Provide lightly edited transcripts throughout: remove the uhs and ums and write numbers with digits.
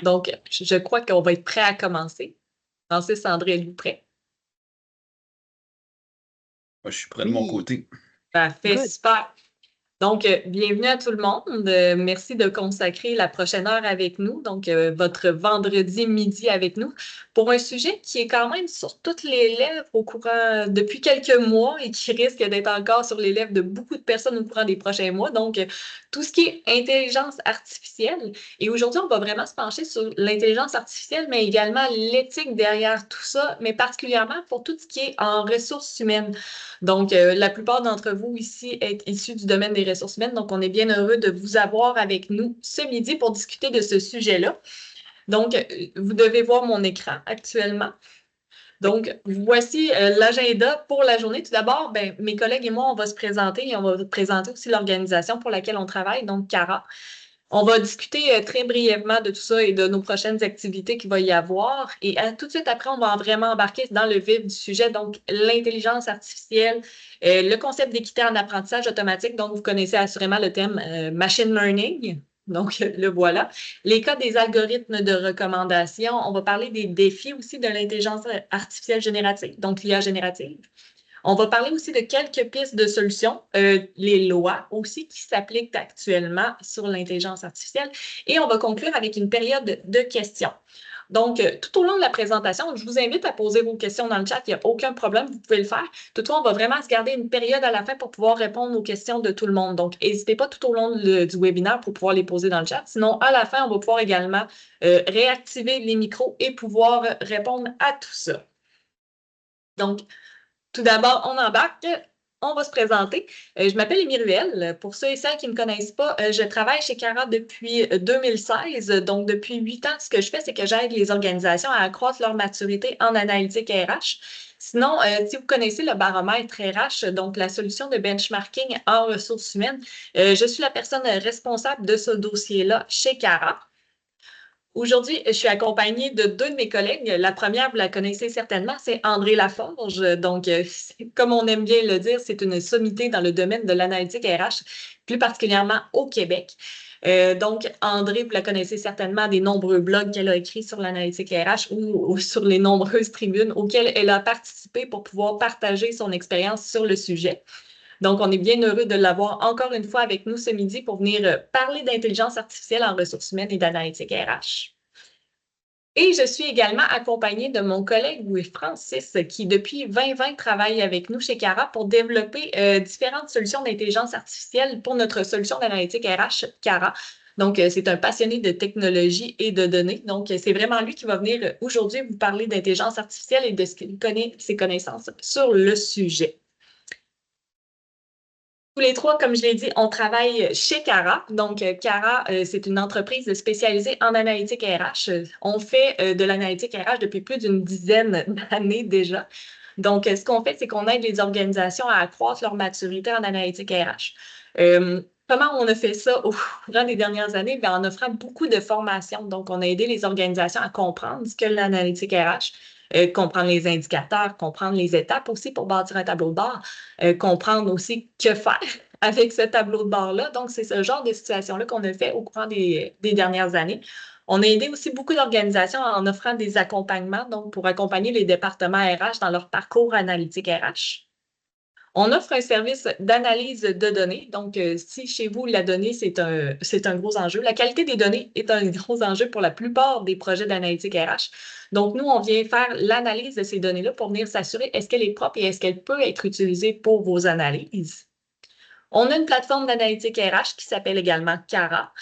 Donc, je crois qu'on va être prêt à commencer. Francis, André, êtes-vous prêt? Moi, je suis prêt de mon Oui, côté. Parfait, good. super. Donc, bienvenue à tout le monde. Merci de consacrer la prochaine heure avec nous, donc votre vendredi midi avec nous, pour un sujet qui est quand même sur toutes les lèvres depuis quelques mois et qui risque d'être encore sur les lèvres de beaucoup de personnes au courant des prochains mois. Donc, tout ce qui est intelligence artificielle. Et aujourd'hui, on va vraiment se pencher sur l'intelligence artificielle, mais également l'éthique derrière tout ça, mais particulièrement pour tout ce qui est en ressources humaines. Donc, la plupart d'entre vous ici est issus du domaine des ressources humaines, donc on est bien heureux de vous avoir avec nous ce midi pour discuter de ce sujet-là. Donc, vous devez voir mon écran actuellement. Donc, voici l'agenda pour la journée. Tout d'abord, mes collègues et moi, on va se présenter et on va présenter aussi l'organisation pour laquelle on travaille, donc CARA. On va discuter très brièvement de tout ça et de nos prochaines activités qu'il va y avoir. Et tout de suite après, on va vraiment embarquer dans le vif du sujet, donc l'intelligence artificielle, le concept d'équité en apprentissage automatique. Donc, vous connaissez assurément le thème machine learning. Donc, le voilà. Les cas des algorithmes de recommandation. On va parler des défis aussi de l'intelligence artificielle générative, donc l'IA générative. On va parler aussi de quelques pistes de solutions, les lois aussi qui s'appliquent actuellement sur l'intelligence artificielle. Et on va conclure avec une période de questions. Donc, tout au long de la présentation, je vous invite à poser vos questions dans le chat. Il n'y a aucun problème, vous pouvez le faire. Toutefois, on va vraiment se garder une période à la fin pour pouvoir répondre aux questions de tout le monde. Donc, n'hésitez pas tout au long du webinaire pour pouvoir les poser dans le chat. Sinon, à la fin, on va pouvoir également réactiver les micros et pouvoir répondre à tout ça. Donc, tout d'abord, on embarque. On va se présenter. Je m'appelle Émilie Ruel. Pour ceux et celles qui ne me connaissent pas, je travaille chez Cara depuis 2016. Donc, depuis 8 ans, ce que je fais, c'est que j'aide les organisations à accroître leur maturité en analytique RH. Sinon, si vous connaissez le baromètre RH, donc la solution de benchmarking en ressources humaines, je suis la personne responsable de ce dossier-là chez Cara. Aujourd'hui, je suis accompagnée de deux de mes collègues. La première, vous la connaissez certainement, c'est André Laforge. Donc, comme on aime bien le dire, c'est une sommité dans le domaine de l'analytique RH, plus particulièrement au Québec. Donc, André, vous la connaissez certainement des nombreux blogs qu'elle a écrits sur l'analytique RH ou sur les nombreuses tribunes auxquelles elle a participé pour pouvoir partager son expérience sur le sujet. Donc, on est bien heureux de l'avoir encore une fois avec nous ce midi pour venir parler d'intelligence artificielle en ressources humaines et d'analytique RH. Et je suis également accompagnée de mon collègue Louis Francis, qui depuis 2020 travaille avec nous chez Cara pour développer différentes solutions d'intelligence artificielle pour notre solution d'analytique RH Cara. Donc, c'est un passionné de technologie et de données. Donc, c'est vraiment lui qui va venir aujourd'hui vous parler d'intelligence artificielle et de ce qu'il connaît, ses connaissances sur le sujet. Tous les trois, comme je l'ai dit, on travaille chez Cara. Donc, Cara, c'est une entreprise spécialisée en analytique RH. On fait de l'analytique RH depuis plus d'une dizaine d'années déjà. Donc, ce qu'on fait, c'est qu'on aide les organisations à accroître leur maturité en analytique RH. Comment on a fait ça au courant des dernières années? Bien, en offrant beaucoup de formations. Donc, on a aidé les organisations à comprendre ce que l'analytique RH, comprendre les indicateurs, comprendre les étapes aussi pour bâtir un tableau de bord, comprendre aussi que faire avec ce tableau de bord-là. Donc, c'est ce genre de situation-là qu'on a fait au courant des dernières années. On a aidé aussi beaucoup d'organisations en offrant des accompagnements, donc pour accompagner les départements RH dans leur parcours analytique RH. On offre un service d'analyse de données. Donc, si chez vous, la donnée, c'est un gros enjeu. La qualité des données est un gros enjeu pour la plupart des projets d'analytique RH. Donc, nous, on vient faire l'analyse de ces données-là pour venir s'assurer est-ce qu'elle est propre et est-ce qu'elle peut être utilisée pour vos analyses. On a une plateforme d'analytique RH qui s'appelle également Cara.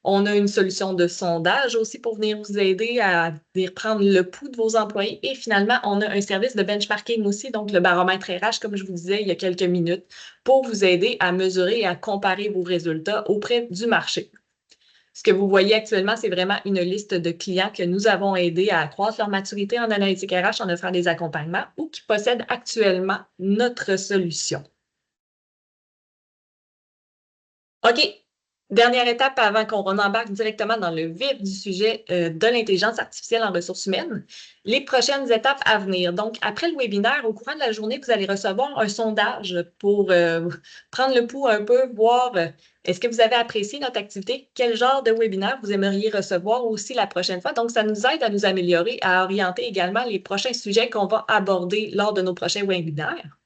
On a une solution de sondage aussi pour venir vous aider à venir prendre le pouls de vos employés. Et finalement, on a un service de benchmarking aussi, donc le baromètre RH, comme je vous disais il y a quelques minutes, pour vous aider à mesurer et à comparer vos résultats auprès du marché. Ce que vous voyez actuellement, c'est vraiment une liste de clients que nous avons aidés à accroître leur maturité en analytique RH en offrant des accompagnements ou qui possèdent actuellement notre solution. OK, Dernière étape avant qu'on embarque directement dans le vif du sujet de l'intelligence artificielle en ressources humaines, les prochaines étapes à venir. Donc, après le webinaire, au courant de la journée, vous allez recevoir un sondage pour prendre le pouls un peu, voir est-ce que vous avez apprécié notre activité, quel genre de webinaire vous aimeriez recevoir aussi la prochaine fois. Donc, ça nous aide à nous améliorer, à orienter également les prochains sujets qu'on va aborder lors de nos prochains webinaires.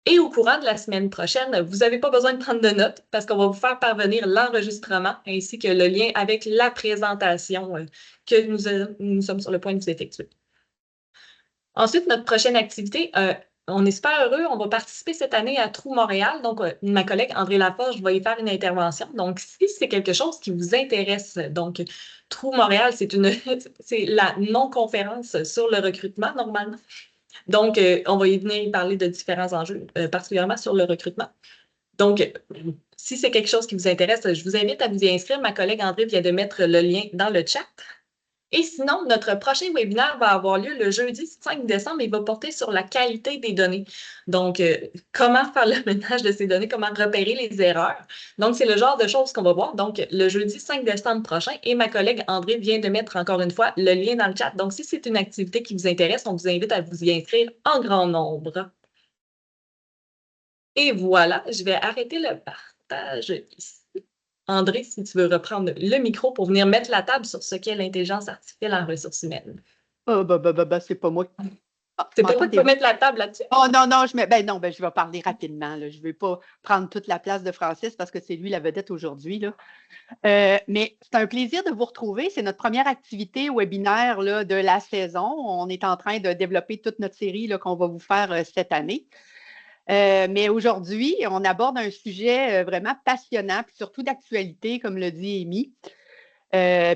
Et au courant de la semaine prochaine, vous n'avez pas besoin de prendre de notes parce qu'on va vous faire parvenir l'enregistrement ainsi que le lien avec la présentation que nous sommes sur le point de vous effectuer. Ensuite, notre prochaine activité, on est super heureux, on va participer cette année à Trou Montréal. Donc, ma collègue André Laforge va y faire une intervention. Donc, si c'est quelque chose qui vous intéresse, donc Trou Montréal, c'est la non-conférence sur le recrutement normalement. Donc, on va y venir parler de différents enjeux, particulièrement sur le recrutement. Donc, si c'est quelque chose qui vous intéresse, je vous invite à vous y inscrire. Ma collègue André vient de mettre le lien dans le chat. Et sinon, notre prochain webinaire va avoir lieu le jeudi 5 décembre et va porter sur la qualité des données. Donc, comment faire le ménage de ces données, comment repérer les erreurs. Donc, c'est le genre de choses qu'on va voir. Donc, le jeudi 5 décembre prochain, et ma collègue André vient de mettre encore une fois le lien dans le chat. Donc, si c'est une activité qui vous intéresse, on vous invite à vous y inscrire en grand nombre. Et voilà, je vais arrêter le partage ici. André, si tu veux reprendre le micro pour venir mettre la table sur ce qu'est l'intelligence artificielle en ressources humaines. C'est pas moi. C'est pas toi qui vas mettre la table là-dessus? Oh non, non, je vais parler rapidement. Là. Je ne vais pas prendre toute la place de Francis parce que c'est lui la vedette aujourd'hui. Mais c'est un plaisir de vous retrouver. C'est notre première activité webinaire là, de la saison. On est en train de développer toute notre série qu'on va vous faire cette année. Mais aujourd'hui, on aborde un sujet vraiment passionnant, puis surtout d'actualité, comme le dit Amy.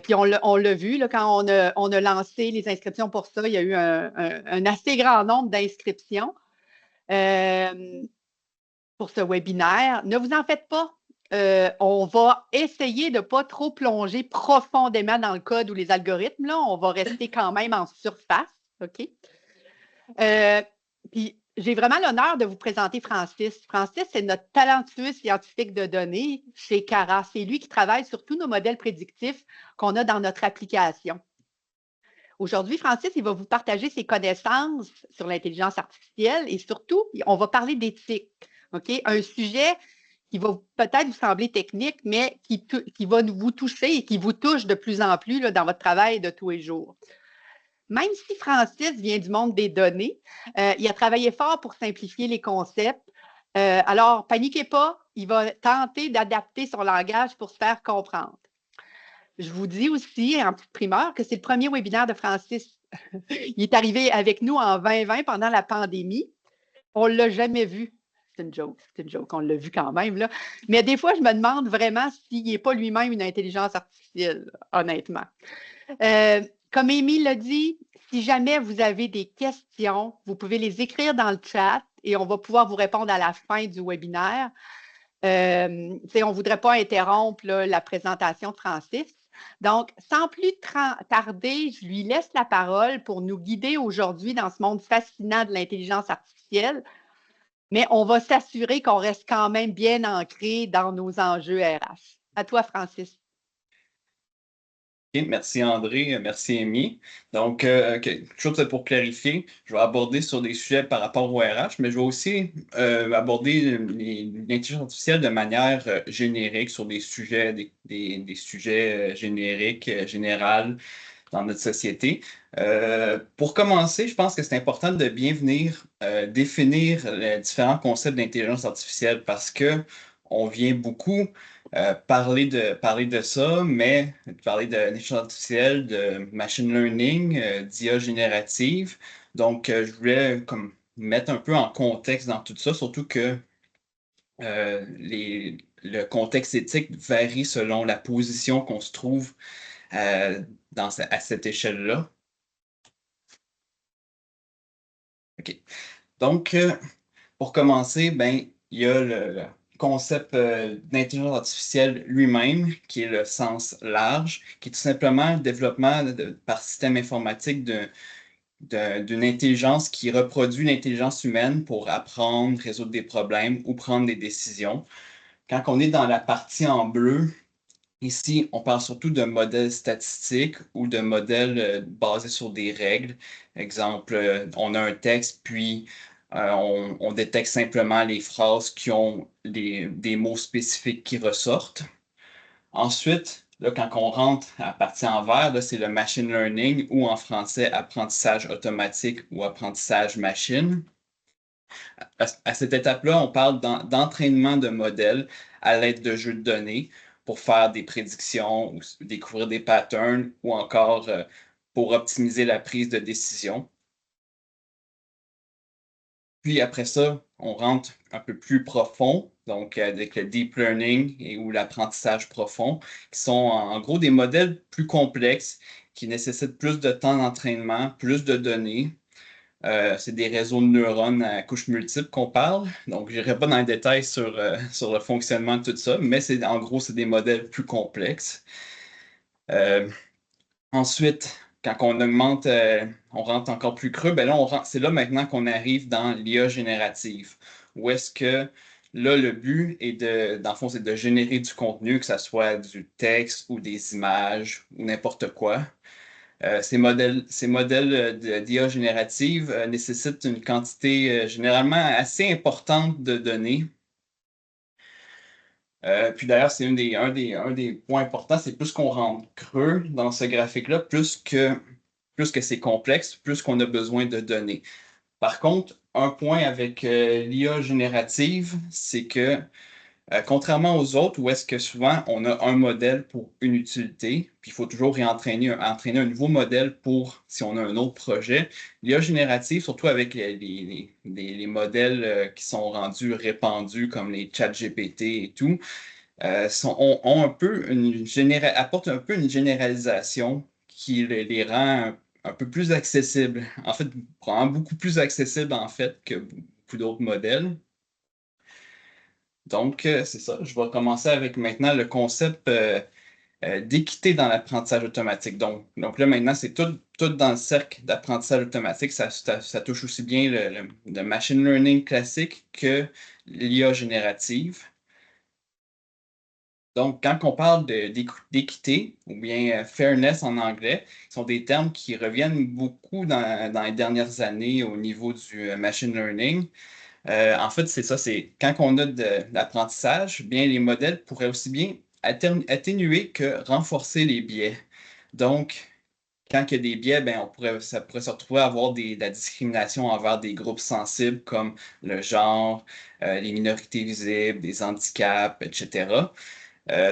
Puis on l'a vu, là, quand on a lancé les inscriptions pour ça, il y a eu un assez grand nombre d'inscriptions pour ce webinaire. Ne vous en faites pas. On va essayer de ne pas trop plonger profondément dans le code ou les algorithmes. Là. On va rester quand même en surface. OK? Puis j'ai vraiment l'honneur de vous présenter Francis. Francis, c'est notre talentueux scientifique de données chez Cara. C'est lui qui travaille sur tous nos modèles prédictifs qu'on a dans notre application. Aujourd'hui, Francis, il va vous partager ses connaissances sur l'intelligence artificielle et surtout, on va parler d'éthique. OK? Un sujet qui va peut-être vous sembler technique, mais qui va vous toucher et qui vous touche de plus en plus là, dans votre travail de tous les jours. Même si Francis vient du monde des données, il a travaillé fort pour simplifier les concepts. Alors, paniquez pas, il va tenter d'adapter son langage pour se faire comprendre. Je vous dis aussi, en petite primeur, que c'est le premier webinaire de Francis. Il est arrivé avec nous en 2020 pendant la pandémie. On ne l'a jamais vu. C'est une joke, on l'a vu quand même. Là. Mais des fois, je me demande vraiment s'il n'est pas lui-même une intelligence artificielle, honnêtement. Comme Amy l'a dit, si jamais vous avez des questions, vous pouvez les écrire dans le chat et on va pouvoir vous répondre à la fin du webinaire. On ne voudrait pas interrompre là, la présentation de Francis. Donc, sans plus tarder, je lui laisse la parole pour nous guider aujourd'hui dans ce monde fascinant de l'intelligence artificielle. Mais on va s'assurer qu'on reste quand même bien ancré dans nos enjeux RH. À toi, Francis. Okay, merci André, merci Amy. Donc, quelque chose pour clarifier, je vais aborder sur des sujets par rapport au RH, mais je vais aussi aborder l'intelligence artificielle de manière générique sur des sujets, des sujets génériques, généraux dans notre société. Pour commencer, je pense que c'est important de bien venir définir les différents concepts d'intelligence artificielle parce que on vient beaucoup parler de ça, mais parler d'intelligence artificielle, de machine learning, d'IA générative. Donc, je voulais comme, mettre un peu en contexte dans tout ça, surtout que le contexte éthique varie selon la position qu'on se trouve à cette échelle-là. OK. Donc, pour commencer, ben, il y a le concept d'intelligence artificielle lui-même, qui est le sens large, qui est tout simplement le développement par système informatique d'une intelligence qui reproduit l'intelligence humaine pour apprendre, résoudre des problèmes ou prendre des décisions. Quand on est dans la partie en bleu, Ici, on parle surtout de modèles statistiques ou de modèles basés sur des règles. Exemple, on a un texte, puis on détecte simplement les phrases qui ont des mots spécifiques qui ressortent. Ensuite, là, quand on rentre à la partie en vert, là, c'est le machine learning ou en français apprentissage automatique ou apprentissage machine. À cette étape-là, on parle d'entraînement de modèles à l'aide de jeux de données pour faire des prédictions ou découvrir des patterns ou encore pour optimiser la prise de décision. Puis après ça, on rentre un peu plus profond, donc avec le deep learning ou l'apprentissage profond, qui sont en gros des modèles plus complexes qui nécessitent plus de temps d'entraînement, plus de données. C'est des réseaux de neurones à couches multiples qu'on parle. Donc, je n'irai pas dans les détails sur le fonctionnement de tout ça, mais en gros, c'est des modèles plus complexes. Ensuite, quand on augmente, on rentre encore plus creux, ben là, c'est là maintenant qu'on arrive dans l'IA générative. Où est-ce que là, le but est dans le fond, c'est de générer du contenu, que ce soit du texte ou des images ou n'importe quoi. Ces modèles d'IA générative nécessitent une quantité généralement assez importante de données. Puis d'ailleurs, c'est un des points importants, c'est plus qu'on rentre creux dans ce graphique-là, plus que c'est complexe, plus qu'on a besoin de données. Par contre, un point avec l'IA générative, c'est que contrairement aux autres, où est-ce que souvent on a un modèle pour une utilité, puis il faut toujours entraîner un nouveau modèle pour si on a un autre projet. L'IA générative, surtout avec les modèles qui sont rendus répandus comme les ChatGPT et tout, ont un peu apportent un peu une généralisation qui les rend un peu plus accessibles. En fait, probablement beaucoup plus accessibles en fait que beaucoup d'autres modèles. Donc, c'est ça. Je vais commencer avec maintenant le concept d'équité dans l'apprentissage automatique. Donc là, maintenant, c'est tout dans le cercle d'apprentissage automatique. Ça touche aussi bien le machine learning classique que l'IA générative. Donc, quand on parle d'équité, ou bien fairness en anglais, ce sont des termes qui reviennent beaucoup dans les dernières années au niveau du machine learning. En fait, c'est ça, c'est quand on a de l'apprentissage, bien les modèles pourraient aussi bien atténuer que renforcer les biais. Donc, quand il y a des biais, ben, ça pourrait se retrouver à avoir de la discrimination envers des groupes sensibles comme le genre, les minorités visibles, des handicaps, etc.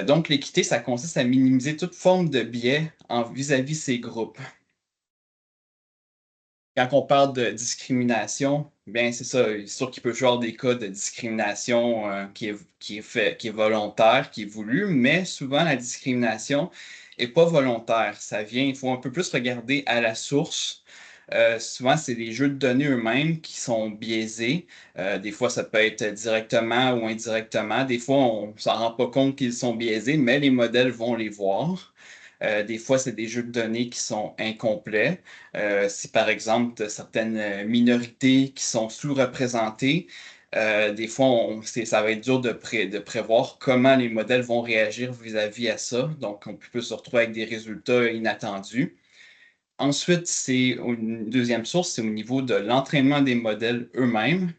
Donc, l'équité, ça consiste à minimiser toute forme de biais vis-à-vis ces groupes. Quand on parle de discrimination, bien, c'est ça, c'est sûr qu'il peut y avoir des cas de discrimination qui est volontaire, qui est voulu, mais souvent la discrimination n'est pas volontaire. Il faut un peu plus regarder à la source. Souvent, c'est les jeux de données eux-mêmes qui sont biaisés. Des fois, ça peut être directement ou indirectement. Des fois, on ne s'en rend pas compte qu'ils sont biaisés, mais les modèles vont les voir. Des fois, c'est des jeux de données qui sont incomplets. Si par exemple, certaines minorités qui sont sous-représentées, des fois, ça va être dur de prévoir comment les modèles vont réagir vis-à-vis à ça. Donc, on peut se retrouver avec des résultats inattendus. Ensuite, une deuxième source, c'est au niveau de l'entraînement des modèles eux-mêmes.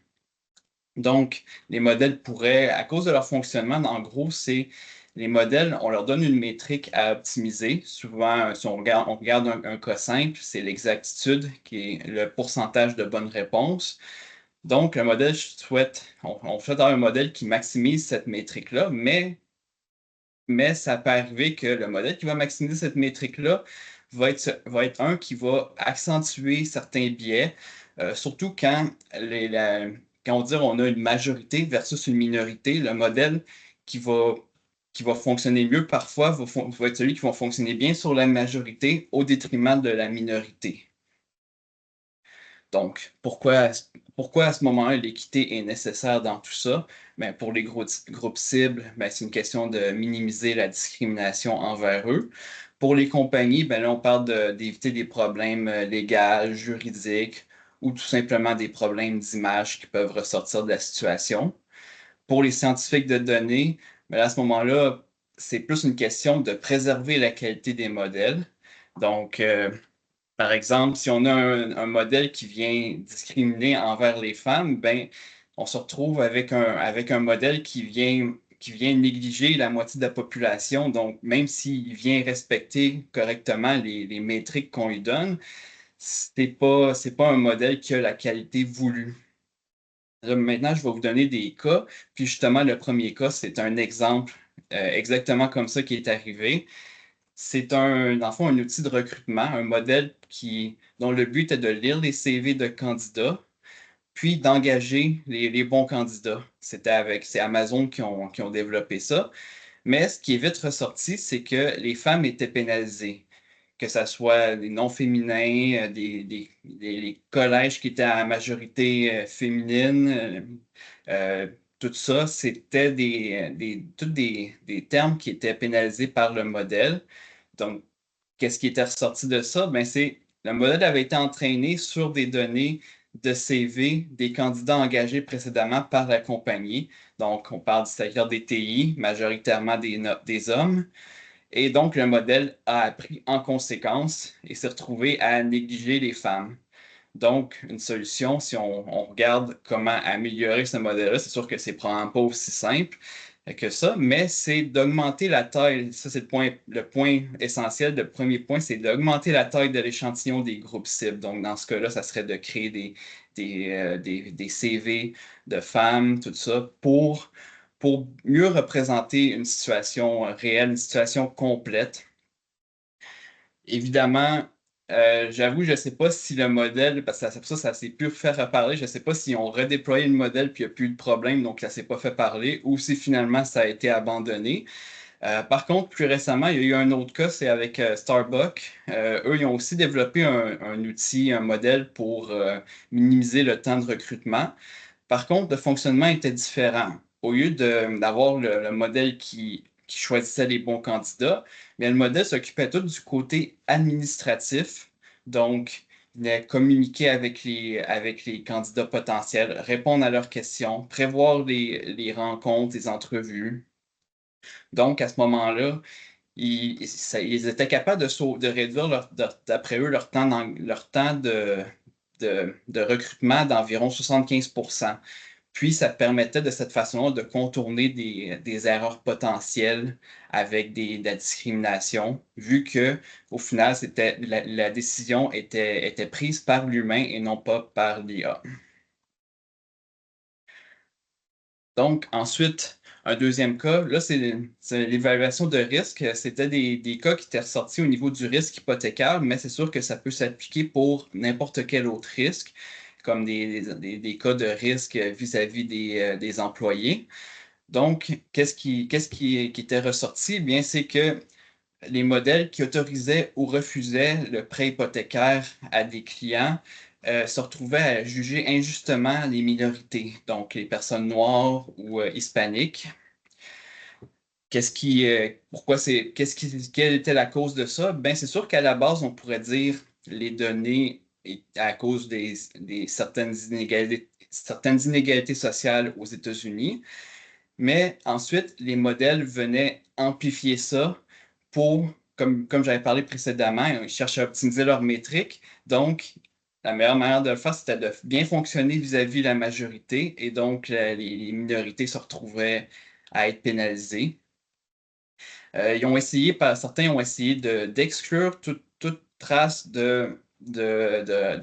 Donc, les modèles pourraient, à cause de leur fonctionnement, en gros, c'est les modèles, on leur donne une métrique à optimiser. Souvent, si on regarde un cas simple, c'est l'exactitude, qui est le pourcentage de bonnes réponses. Donc, on souhaite avoir un modèle qui maximise cette métrique-là, mais ça peut arriver que le modèle qui va maximiser cette métrique-là va être un qui va accentuer certains biais, surtout quand on a une majorité versus une minorité. Le modèle qui va fonctionner mieux parfois va être celui qui va fonctionner bien sur la majorité au détriment de la minorité. Donc, pourquoi à ce moment-là l'équité est nécessaire dans tout ça? Bien, pour les groupes cibles, bien, c'est une question de minimiser la discrimination envers eux. Pour les compagnies, bien, là, on parle d'éviter des problèmes légaux, juridiques ou tout simplement des problèmes d'image qui peuvent ressortir de la situation. Pour les scientifiques de données, bien, à ce moment-là, c'est plus une question de préserver la qualité des modèles. Donc, par exemple, si on a un modèle qui vient discriminer envers les femmes, ben, on se retrouve avec un modèle qui vient négliger la moitié de la population. Donc, même s'il vient respecter correctement les métriques qu'on lui donne, c'est pas un modèle qui a la qualité voulue. Là, maintenant, je vais vous donner des cas. Puis justement, le premier cas, c'est un exemple exactement comme ça qui est arrivé. C'est dans le fond, un outil de recrutement, un modèle dont le but est de lire les CV de candidats, puis d'engager les bons candidats. C'est Amazon qui ont développé ça. Mais ce qui est vite ressorti, c'est que les femmes étaient pénalisées, que ce soit les non féminins, les collèges qui étaient à majorité féminine, tout ça, c'était tous des termes qui étaient pénalisés par le modèle. Donc, qu'est-ce qui était ressorti de ça? Ben, le modèle avait été entraîné sur des données de CV des candidats engagés précédemment par la compagnie. Donc, on parle du secteur des TI, majoritairement des hommes. Et donc, le modèle a appris en conséquence et s'est retrouvé à négliger les femmes. Donc, une solution, si on regarde comment améliorer ce modèle-là, c'est sûr que c'est probablement pas aussi simple que ça, mais c'est d'augmenter la taille. Ça, c'est le point essentiel. Le premier point, c'est d'augmenter la taille de l'échantillon des groupes cibles. Donc, dans ce cas-là, ça serait de créer des CV de femmes, tout ça, pour mieux représenter une situation réelle, une situation complète. Évidemment, j'avoue, je ne sais pas si le modèle, parce que ça s'est pu faire reparler, je ne sais pas si on redéployé le modèle puis il n'y a plus de problème, donc ça ne s'est pas fait parler, ou si finalement ça a été abandonné. Par contre, plus récemment, il y a eu un autre cas, c'est avec Starbucks. Eux, ils ont aussi développé un outil, un modèle pour minimiser le temps de recrutement. Par contre, le fonctionnement était différent. Au lieu d'avoir le modèle qui choisissait les bons candidats, mais le modèle s'occupait tout du côté administratif. Donc, il venait communiquer avec les candidats potentiels, répondre à leurs questions, prévoir les rencontres, les entrevues. Donc, à ce moment-là, ils étaient capables de réduire d'après eux leur temps de recrutement d'environ 75%. Puis, ça permettait de cette façon-là de contourner des erreurs potentielles avec de la discrimination, vu que au final, la décision était prise par l'humain et non pas par l'IA. Donc, ensuite, un deuxième cas, là, c'est l'évaluation de risque. C'était des cas qui étaient ressortis au niveau du risque hypothécaire, mais c'est sûr que ça peut s'appliquer pour n'importe quel autre risque, comme des cas de risque vis-à-vis des employés. Donc, qu'est-ce qui était ressorti? Eh bien, c'est que les modèles qui autorisaient ou refusaient le prêt hypothécaire à des clients se retrouvaient à juger injustement les minorités, donc les personnes noires ou hispaniques. Quelle était la cause de ça? Ben, c'est sûr qu'à la base, on pourrait dire les données à cause des certaines inégalités sociales aux États-Unis. Mais ensuite, les modèles venaient amplifier ça comme j'avais parlé précédemment, ils cherchaient à optimiser leurs métriques. Donc, la meilleure manière de le faire, c'était de bien fonctionner vis-à-vis de la majorité. Et donc, les minorités se retrouvaient à être pénalisées. Certains ont essayé d'exclure toute trace de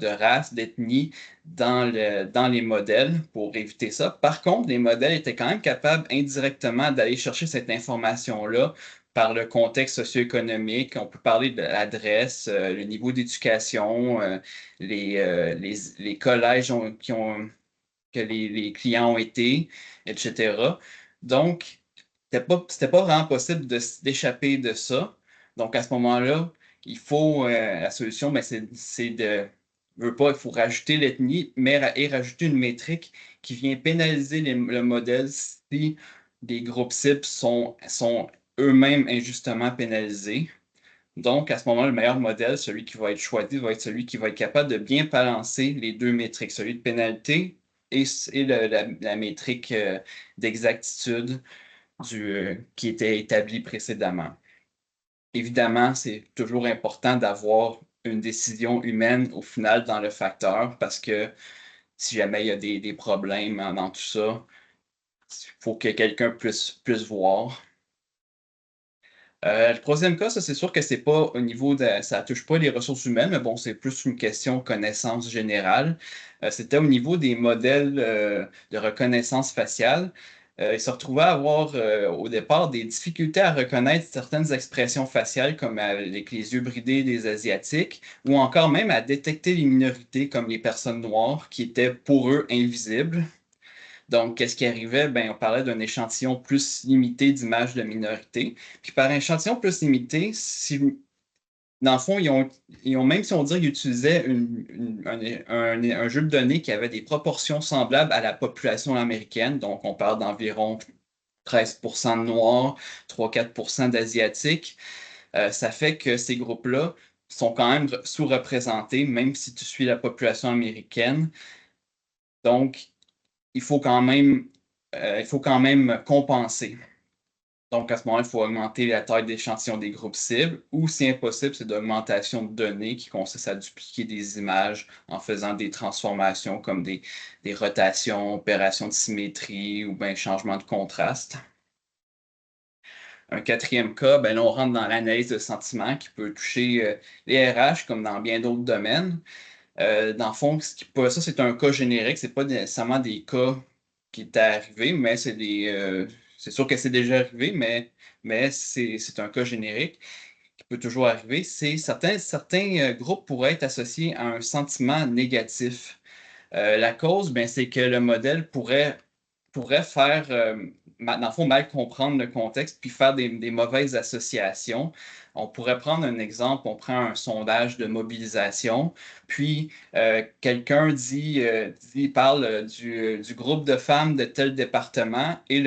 race, d'ethnie dans les modèles pour éviter ça. Par contre, les modèles étaient quand même capables indirectement d'aller chercher cette information-là par le contexte socio-économique. On peut parler de l'adresse, le niveau d'éducation, les collèges que les clients ont été, etc. Donc, c'était pas vraiment possible d'échapper de ça. Donc, à ce moment-là, la solution, ben, il faut rajouter l'ethnie, et rajouter une métrique qui vient pénaliser le modèle si les groupes cibles sont eux-mêmes injustement pénalisés. Donc, à ce moment-là, le meilleur modèle, celui qui va être choisi, va être celui qui va être capable de bien balancer les deux métriques, celui de pénalité et la métrique d'exactitude qui était établi précédemment. Évidemment, c'est toujours important d'avoir une décision humaine au final dans le facteur parce que si jamais il y a des problèmes dans tout ça, il faut que quelqu'un puisse voir. Le troisième cas, ça c'est sûr que c'est pas au niveau ça touche pas les ressources humaines, mais bon, c'est plus une question de connaissance générale. C'était au niveau des modèles de reconnaissance faciale. Ils se retrouvaient à avoir au départ des difficultés à reconnaître certaines expressions faciales comme avec les yeux bridés des Asiatiques, ou encore même à détecter les minorités comme les personnes noires qui étaient pour eux invisibles. Donc, qu'est-ce qui arrivait? Ben, on parlait d'un échantillon plus limité d'images de minorité. Puis par échantillon plus limité, dans le fond, même si on dit qu'ils utilisaient un jeu de données qui avait des proportions semblables à la population américaine, donc on parle d'environ 13% de Noirs, 3-4% d'Asiatiques, ça fait que ces groupes-là sont quand même sous-représentés, même si tu suis la population américaine. Donc, il faut quand même compenser. Donc, à ce moment-là, il faut augmenter la taille d'échantillon des groupes cibles, ou si impossible, c'est d'augmentation de données qui consiste à dupliquer des images en faisant des transformations comme des rotations, opérations de symétrie ou bien changement de contraste. Un quatrième cas, ben là, on rentre dans l'analyse de sentiments qui peut toucher les RH comme dans bien d'autres domaines. Dans le fond, ça, c'est un cas générique, c'est pas nécessairement des cas qui étaient arrivés, mais c'est sûr que c'est déjà arrivé, mais c'est un cas générique qui peut toujours arriver. Certains groupes pourraient être associés à un sentiment négatif. La cause, ben, c'est que le modèle pourrait faire, dans le fond, mal comprendre le contexte puis faire des mauvaises associations. On pourrait prendre un exemple, on prend un sondage de mobilisation, puis quelqu'un parle du groupe de femmes de tel département et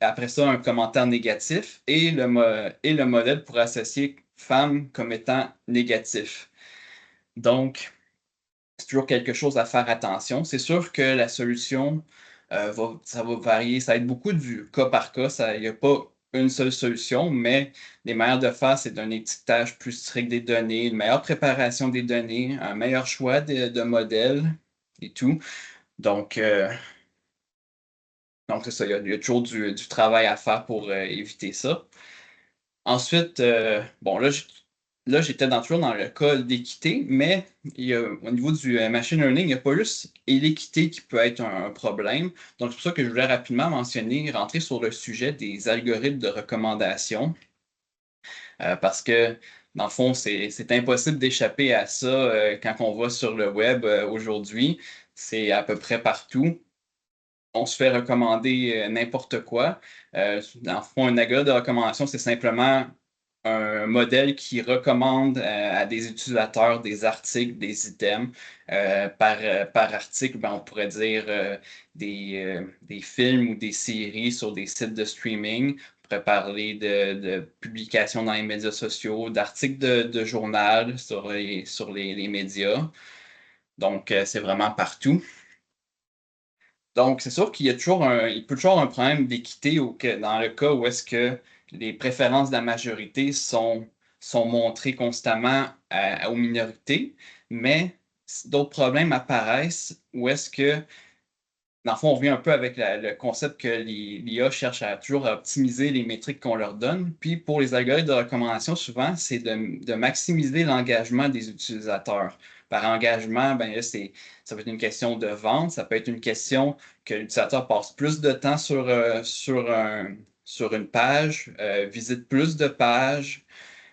après ça, un commentaire négatif et le modèle pourrait associer femme comme étant négatif. Donc, c'est toujours quelque chose à faire attention. C'est sûr que la solution, ça va varier, ça va être beaucoup du cas par cas. Il n'y a pas une seule solution, mais les manières de faire, c'est d'un étiquetage plus strict des données, une meilleure préparation des données, un meilleur choix de modèles et tout. Donc, c'est ça, il y a toujours du travail à faire pour éviter ça. Ensuite, bon, là, j'étais toujours dans le cas d'équité, mais au niveau du machine learning, il n'y a pas juste l'équité qui peut être un problème. Donc, c'est pour ça que je voulais rapidement rentrer sur le sujet des algorithmes de recommandation, parce que, dans le fond, c'est impossible d'échapper à ça quand on va sur le web aujourd'hui. C'est à peu près partout. On se fait recommander n'importe quoi. Dans le fond, un algorithme de recommandation, c'est simplement un modèle qui recommande à des utilisateurs des articles, des items. Par article, ben, on pourrait dire des films ou des séries sur des sites de streaming. On pourrait parler de publications dans les médias sociaux, d'articles de journal sur les médias. Donc, c'est vraiment partout. Donc, c'est sûr qu'il peut toujours un problème d'équité dans le cas où est-ce que les préférences de la majorité sont montrées constamment aux minorités, mais d'autres problèmes apparaissent où est-ce que, dans le fond, on revient un peu avec le concept que l'IA cherche toujours à optimiser les métriques qu'on leur donne. Puis pour les algorithmes de recommandation, souvent, c'est de maximiser l'engagement des utilisateurs. Par engagement, ben là, ça peut être une question de vente, ça peut être une question que l'utilisateur passe plus de temps sur une page, visite plus de pages,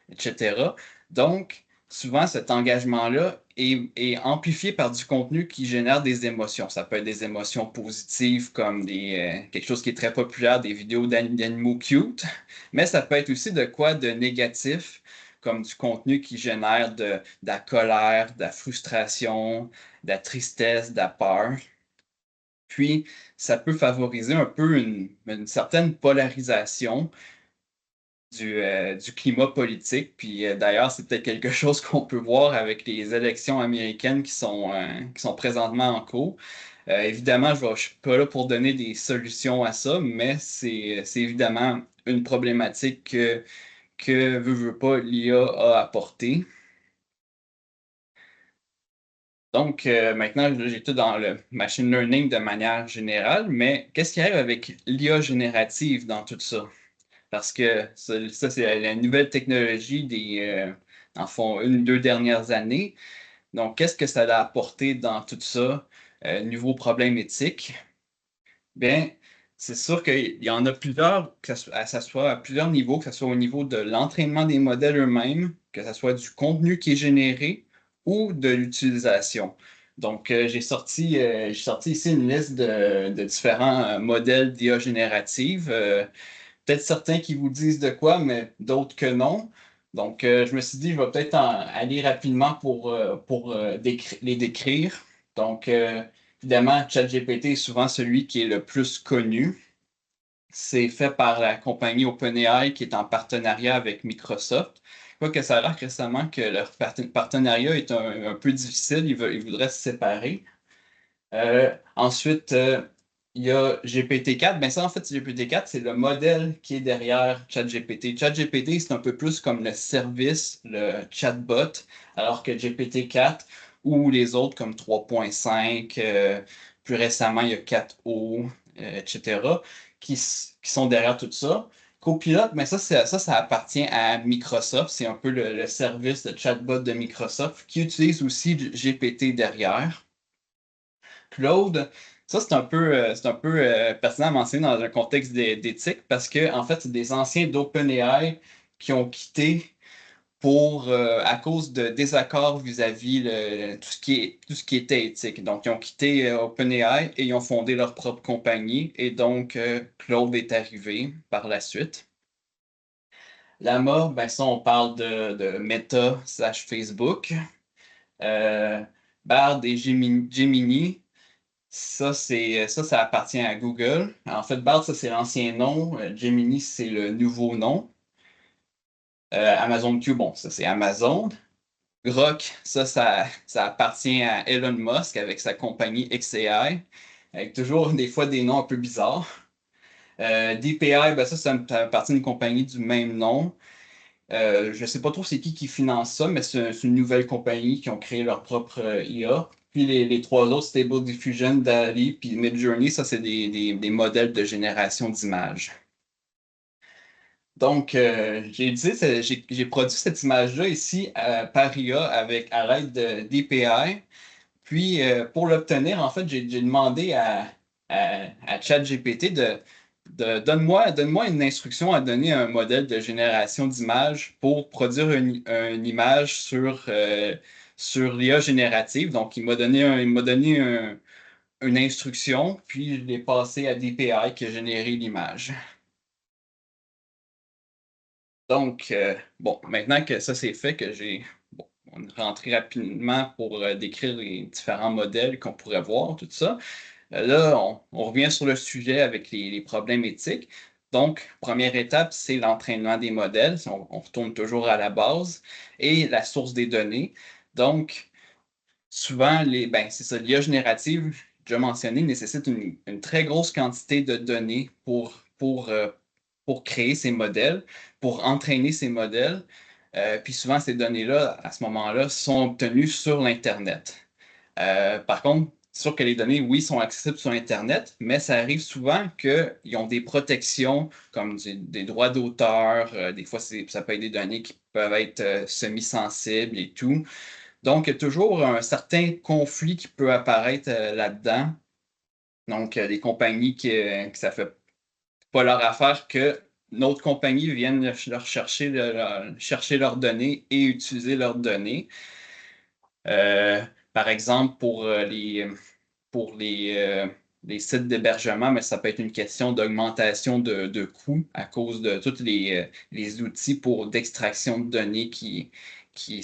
etc. Donc, souvent, cet engagement-là est amplifié par du contenu qui génère des émotions. Ça peut être des émotions positives comme quelque chose qui est très populaire, des vidéos d'animaux cute, mais ça peut être aussi de quoi de négatif, comme du contenu qui génère de la colère, de la frustration, de la tristesse, de la peur. Puis, ça peut favoriser un peu une certaine polarisation du climat politique. Puis d'ailleurs, c'est peut-être quelque chose qu'on peut voir avec les élections américaines qui sont présentement en cours. Évidemment, je ne suis pas là pour donner des solutions à ça, mais c'est évidemment une problématique que veut pas, l'IA a apporté. Donc, maintenant, j'étais dans le machine learning de manière générale, mais qu'est-ce qui arrive avec l'IA générative dans tout ça? Parce que ça, c'est la nouvelle technologie en fond, 1 ou 2 dernières années. Donc, qu'est-ce que ça a apporté dans tout ça? Nouveaux problèmes éthiques. Bien, c'est sûr qu'il y en a plusieurs, que ça soit à plusieurs niveaux, que ce soit au niveau de l'entraînement des modèles eux-mêmes, que ce soit du contenu qui est généré ou de l'utilisation. Donc, j'ai sorti ici une liste de différents modèles d'IA générative. Peut-être certains qui vous disent de quoi, mais d'autres que non. Donc, je me suis dit, je vais peut-être aller rapidement pour les décrire. Donc, évidemment, ChatGPT est souvent celui qui est le plus connu. C'est fait par la compagnie OpenAI qui est en partenariat avec Microsoft. Quoique ça a l'air récemment que leur partenariat est un peu difficile, ils voudraient se séparer. Ensuite, il y a GPT-4. Ben ça, en fait, GPT-4, c'est le modèle qui est derrière ChatGPT. ChatGPT, c'est un peu plus comme le service, le chatbot, alors que GPT-4 ou les autres comme 3.5, plus récemment, il y a 4O, etc., qui sont derrière tout ça. Copilot, mais ça appartient à Microsoft. C'est un peu le service de chatbot de Microsoft qui utilise aussi GPT derrière. Claude, ça c'est un peu pertinent à mentionner dans un contexte d'éthique parce que en fait, c'est des anciens d'OpenAI qui ont quitté à cause de désaccords vis-à-vis tout ce qui était éthique. Donc, ils ont quitté OpenAI et ils ont fondé leur propre compagnie. Et donc, Claude est arrivé par la suite. Llama, ben ça, on parle de Meta / Facebook. Euh, Bard et Gemini. Ça appartient à Google. En fait, Bard, ça, c'est l'ancien nom. Gemini, c'est le nouveau nom. Amazon Q, bon, ça, c'est Amazon. Grok, ça appartient à Elon Musk avec sa compagnie xAI, avec toujours des fois des noms un peu bizarres. DeepAI, ben ça appartient à une compagnie du même nom. Je ne sais pas trop c'est qui finance ça, mais c'est une nouvelle compagnie qui ont créé leur propre IA. Puis les trois autres, Stable Diffusion, DALL-E, puis Midjourney, ça, c'est des modèles de génération d'images. Donc, j'ai produit cette image-là ici par IA à l'aide de DPI. Puis, pour l'obtenir, en fait, j'ai demandé à ChatGPT donne-moi une instruction à donner à un modèle de génération d'images pour produire une image sur l'IA générative. Donc, il m'a donné une instruction, puis je l'ai passé à DPI qui a généré l'image. Donc, bon, maintenant que ça c'est fait, on est rentré rapidement pour décrire les différents modèles qu'on pourrait voir, tout ça. Là, on revient sur le sujet avec les problèmes éthiques. Donc, première étape, c'est l'entraînement des modèles. On retourne toujours à la base et la source des données. Donc, souvent, c'est ça, l'IA générative, déjà mentionné, nécessite une très grosse quantité de données pour créer ces modèles, pour entraîner ces modèles. Puis souvent, ces données-là, à ce moment-là, sont obtenues sur l'Internet. Par contre, c'est sûr que les données, oui, sont accessibles sur Internet, mais ça arrive souvent qu'ils ont des protections comme des droits d'auteur. Des fois, ça peut être des données qui peuvent être semi-sensibles et tout. Donc, il y a toujours un certain conflit qui peut apparaître là-dedans. Donc, des compagnies que ça fait pas leur affaire que notre compagnie vienne leur chercher leurs données et utiliser leurs données. Par exemple, pour les sites d'hébergement, mais ça peut être une question d'augmentation de coûts à cause de tous les outils d'extraction de données qui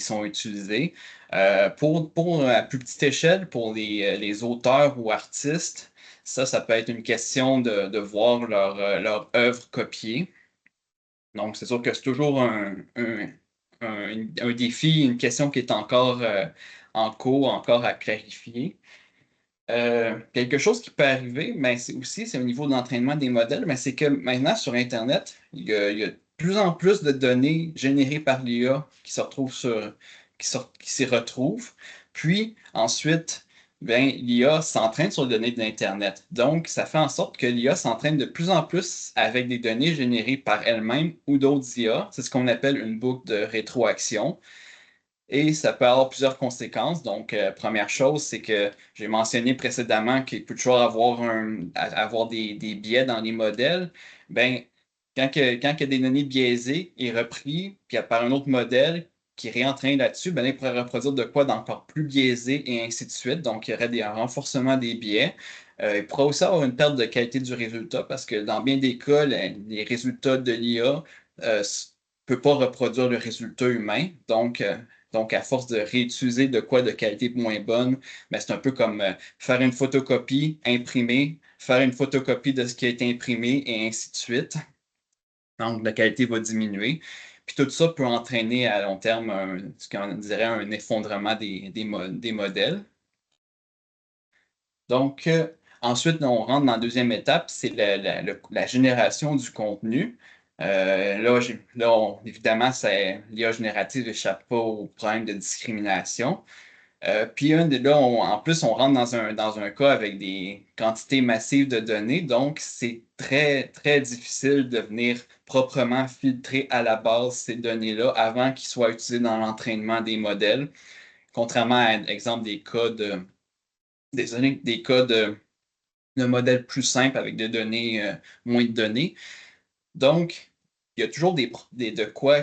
sont utilisés. À plus petite échelle, pour les auteurs ou artistes, ça peut être une question de voir leur œuvre copiée. Donc, c'est sûr que c'est toujours un défi, une question qui est encore en cours, encore à clarifier. Quelque chose qui peut arriver, mais c'est au niveau de l'entraînement des modèles, mais c'est que maintenant sur Internet, il y a de plus en plus de données générées par l'IA qui se retrouvent qui s'y retrouvent. Puis ensuite, ben, l'IA s'entraîne sur les données de l'Internet. Donc, ça fait en sorte que l'IA s'entraîne de plus en plus avec des données générées par elle-même ou d'autres IA. C'est ce qu'on appelle une boucle de rétroaction. Et ça peut avoir plusieurs conséquences. Donc, première chose, c'est que j'ai mentionné précédemment qu'il peut toujours avoir des biais dans les modèles. Ben, quand il y a des données biaisées et repris, puis par un autre modèle qui réentraîne là-dessus, ben, il pourrait reproduire de quoi d'encore plus biaisé et ainsi de suite. Donc, il y aurait un renforcement des biais. Il pourrait aussi avoir une perte de qualité du résultat parce que dans bien des cas, les résultats de l'IA ne peuvent pas reproduire le résultat humain. Donc, à force de réutiliser de quoi de qualité moins bonne, ben, c'est un peu comme faire une photocopie, imprimer, faire une photocopie de ce qui a été imprimé et ainsi de suite. Donc, la qualité va diminuer. Puis tout ça peut entraîner à long terme ce qu'on dirait un effondrement des modèles. Donc, ensuite, on rentre dans la deuxième étape, c'est la génération du contenu. Évidemment, l'IA générative n'échappe pas au problème de discrimination. Puis en plus, on rentre dans un cas avec des quantités massives de données, donc c'est très, très difficile de venir proprement filtrer à la base ces données-là avant qu'ils soient utilisés dans l'entraînement des modèles, contrairement à, exemple, des cas de modèles plus simples avec des données, moins de données. Donc, il y a toujours de quoi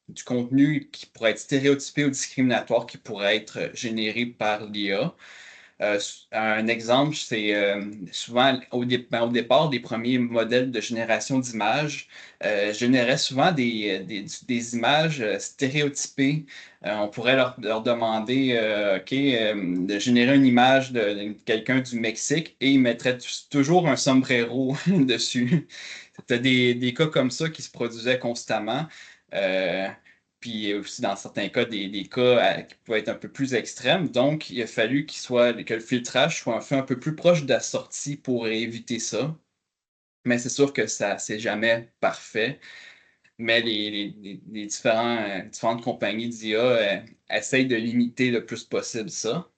du contenu qui pourrait être stéréotypé ou discriminatoire qui pourrait être généré par l'IA. Un exemple, c'est souvent au départ, des premiers modèles de génération d'images généraient souvent des images stéréotypées. On pourrait leur demander OK, de générer une image de quelqu'un du Mexique et ils mettraient toujours un sombrero dessus. C'était des cas comme ça qui se produisaient constamment. Euh, Puis aussi dans certains cas, des cas qui pouvaient être un peu plus extrêmes. Donc, il a fallu que le filtrage soit fait un peu plus proche de la sortie pour éviter ça. Mais c'est sûr que ça, c'est jamais parfait. Mais les différentes compagnies d'IA essayent de limiter le plus possible ça.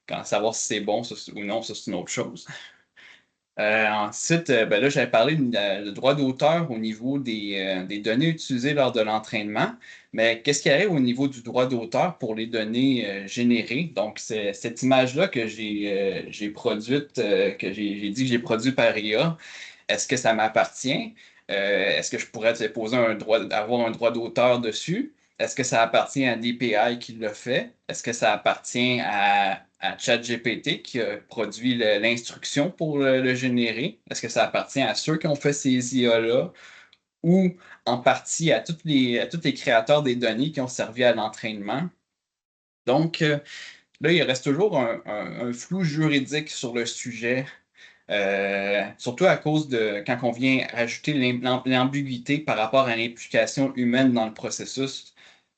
Quand savoir si c'est bon ou non, ça c'est une autre chose. Ensuite, ben là, j'avais parlé de droit d'auteur au niveau des données utilisées lors de l'entraînement, mais qu'est-ce qui arrive au niveau du droit d'auteur pour les données générées? Donc, c'est cette image-là que j'ai produite, j'ai dit que j'ai produite par IA. Est-ce que ça m'appartient? Est-ce que je pourrais déposer avoir un droit d'auteur dessus? Est-ce que ça appartient à DPI qui l'a fait? Est-ce que ça appartient à ChatGPT qui a produit l'instruction pour le générer? Est-ce que ça appartient à ceux qui ont fait ces IA-là ou en partie à tous les créateurs des données qui ont servi à l'entraînement? Donc, là, il reste toujours un flou juridique sur le sujet. Surtout à cause de quand on vient rajouter l'ambiguïté par rapport à l'implication humaine dans le processus.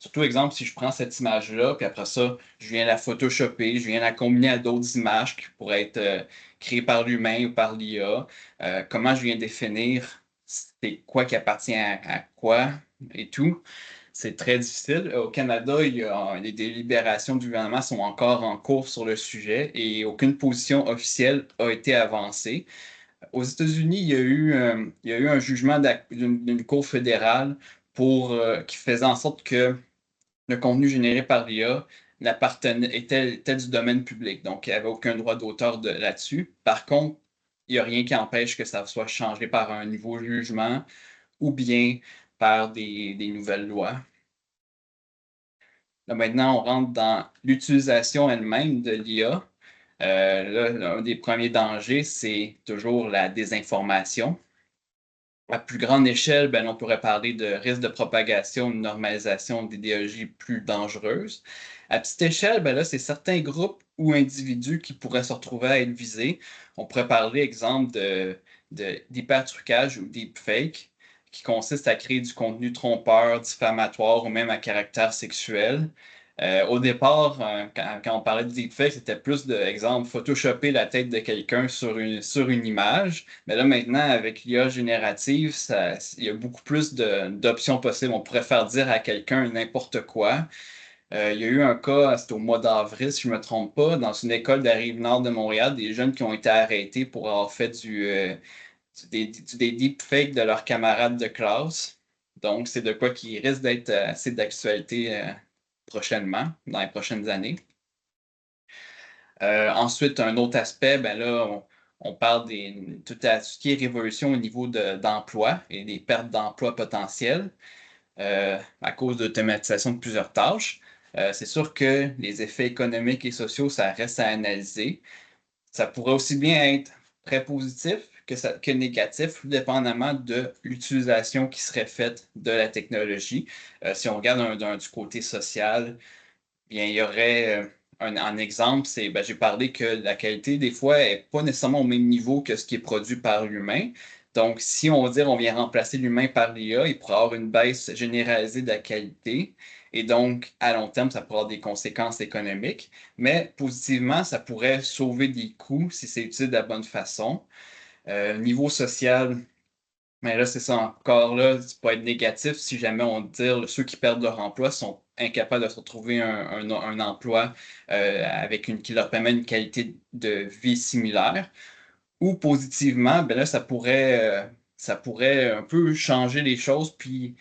Surtout, exemple, si je prends cette image-là, puis après ça, je viens la photoshopper, je viens la combiner à d'autres images qui pourraient être créées par l'humain ou par l'IA. Comment je viens définir c'est quoi qui appartient à quoi et tout. C'est très difficile. Au Canada, les délibérations du gouvernement sont encore en cours sur le sujet et aucune position officielle a été avancée. Aux États-Unis, il y a eu un jugement d'une cour fédérale qui faisait en sorte que le contenu généré par l'IA était du domaine public. Donc, il n'y avait aucun droit d'auteur là-dessus. Par contre, il n'y a rien qui empêche que ça soit changé par un nouveau jugement ou bien par des nouvelles lois. Là, maintenant, on rentre dans l'utilisation elle-même de l'IA. Là, un des premiers dangers, c'est toujours la désinformation. À plus grande échelle, ben, on pourrait parler de risque de propagation, de normalisation d'idéologies plus dangereuses. À petite échelle, ben là, c'est certains groupes ou individus qui pourraient se retrouver à être visés. On pourrait parler, exemple, d'hypertrucage ou deepfake, qui consiste à créer du contenu trompeur, diffamatoire ou même à caractère sexuel. Au départ, quand on parlait de deepfake, c'était plus de, exemple, photoshopper la tête de quelqu'un sur une image. Mais là, maintenant, avec l'IA générative, il y a beaucoup plus d'options possibles. On pourrait faire dire à quelqu'un n'importe quoi. Il y a eu un cas, c'était au mois d'avril, si je ne me trompe pas, dans une école de la Rive-Nord de Montréal, des jeunes qui ont été arrêtés pour avoir fait des deepfakes de leurs camarades de classe. Donc, c'est de quoi qui risque d'être assez d'actualité prochainement, dans les prochaines années. Ensuite, un autre aspect, ben là, on parle de tout ce qui est révolution au niveau d'emploi et des pertes d'emploi potentielles à cause de l'automatisation de plusieurs tâches. C'est sûr que les effets économiques et sociaux, ça reste à analyser. Ça pourrait aussi bien être très positif que négatif, tout dépendamment de l'utilisation qui serait faite de la technologie. Si on regarde du côté social, bien, il y aurait un exemple, c'est, ben, j'ai parlé que la qualité, des fois, n'est pas nécessairement au même niveau que ce qui est produit par l'humain. Donc, si on veut dire on vient remplacer l'humain par l'IA, il pourrait avoir une baisse généralisée de la qualité. Et donc, à long terme, ça pourrait avoir des conséquences économiques. Mais positivement, ça pourrait sauver des coûts si c'est utilisé de la bonne façon. Niveau social, mais là, c'est ça encore là, ça peut être négatif si jamais on dit ceux qui perdent leur emploi sont incapables de se retrouver un emploi qui leur permet une qualité de vie similaire. Ou positivement, ben là, ça pourrait un peu changer les choses, puis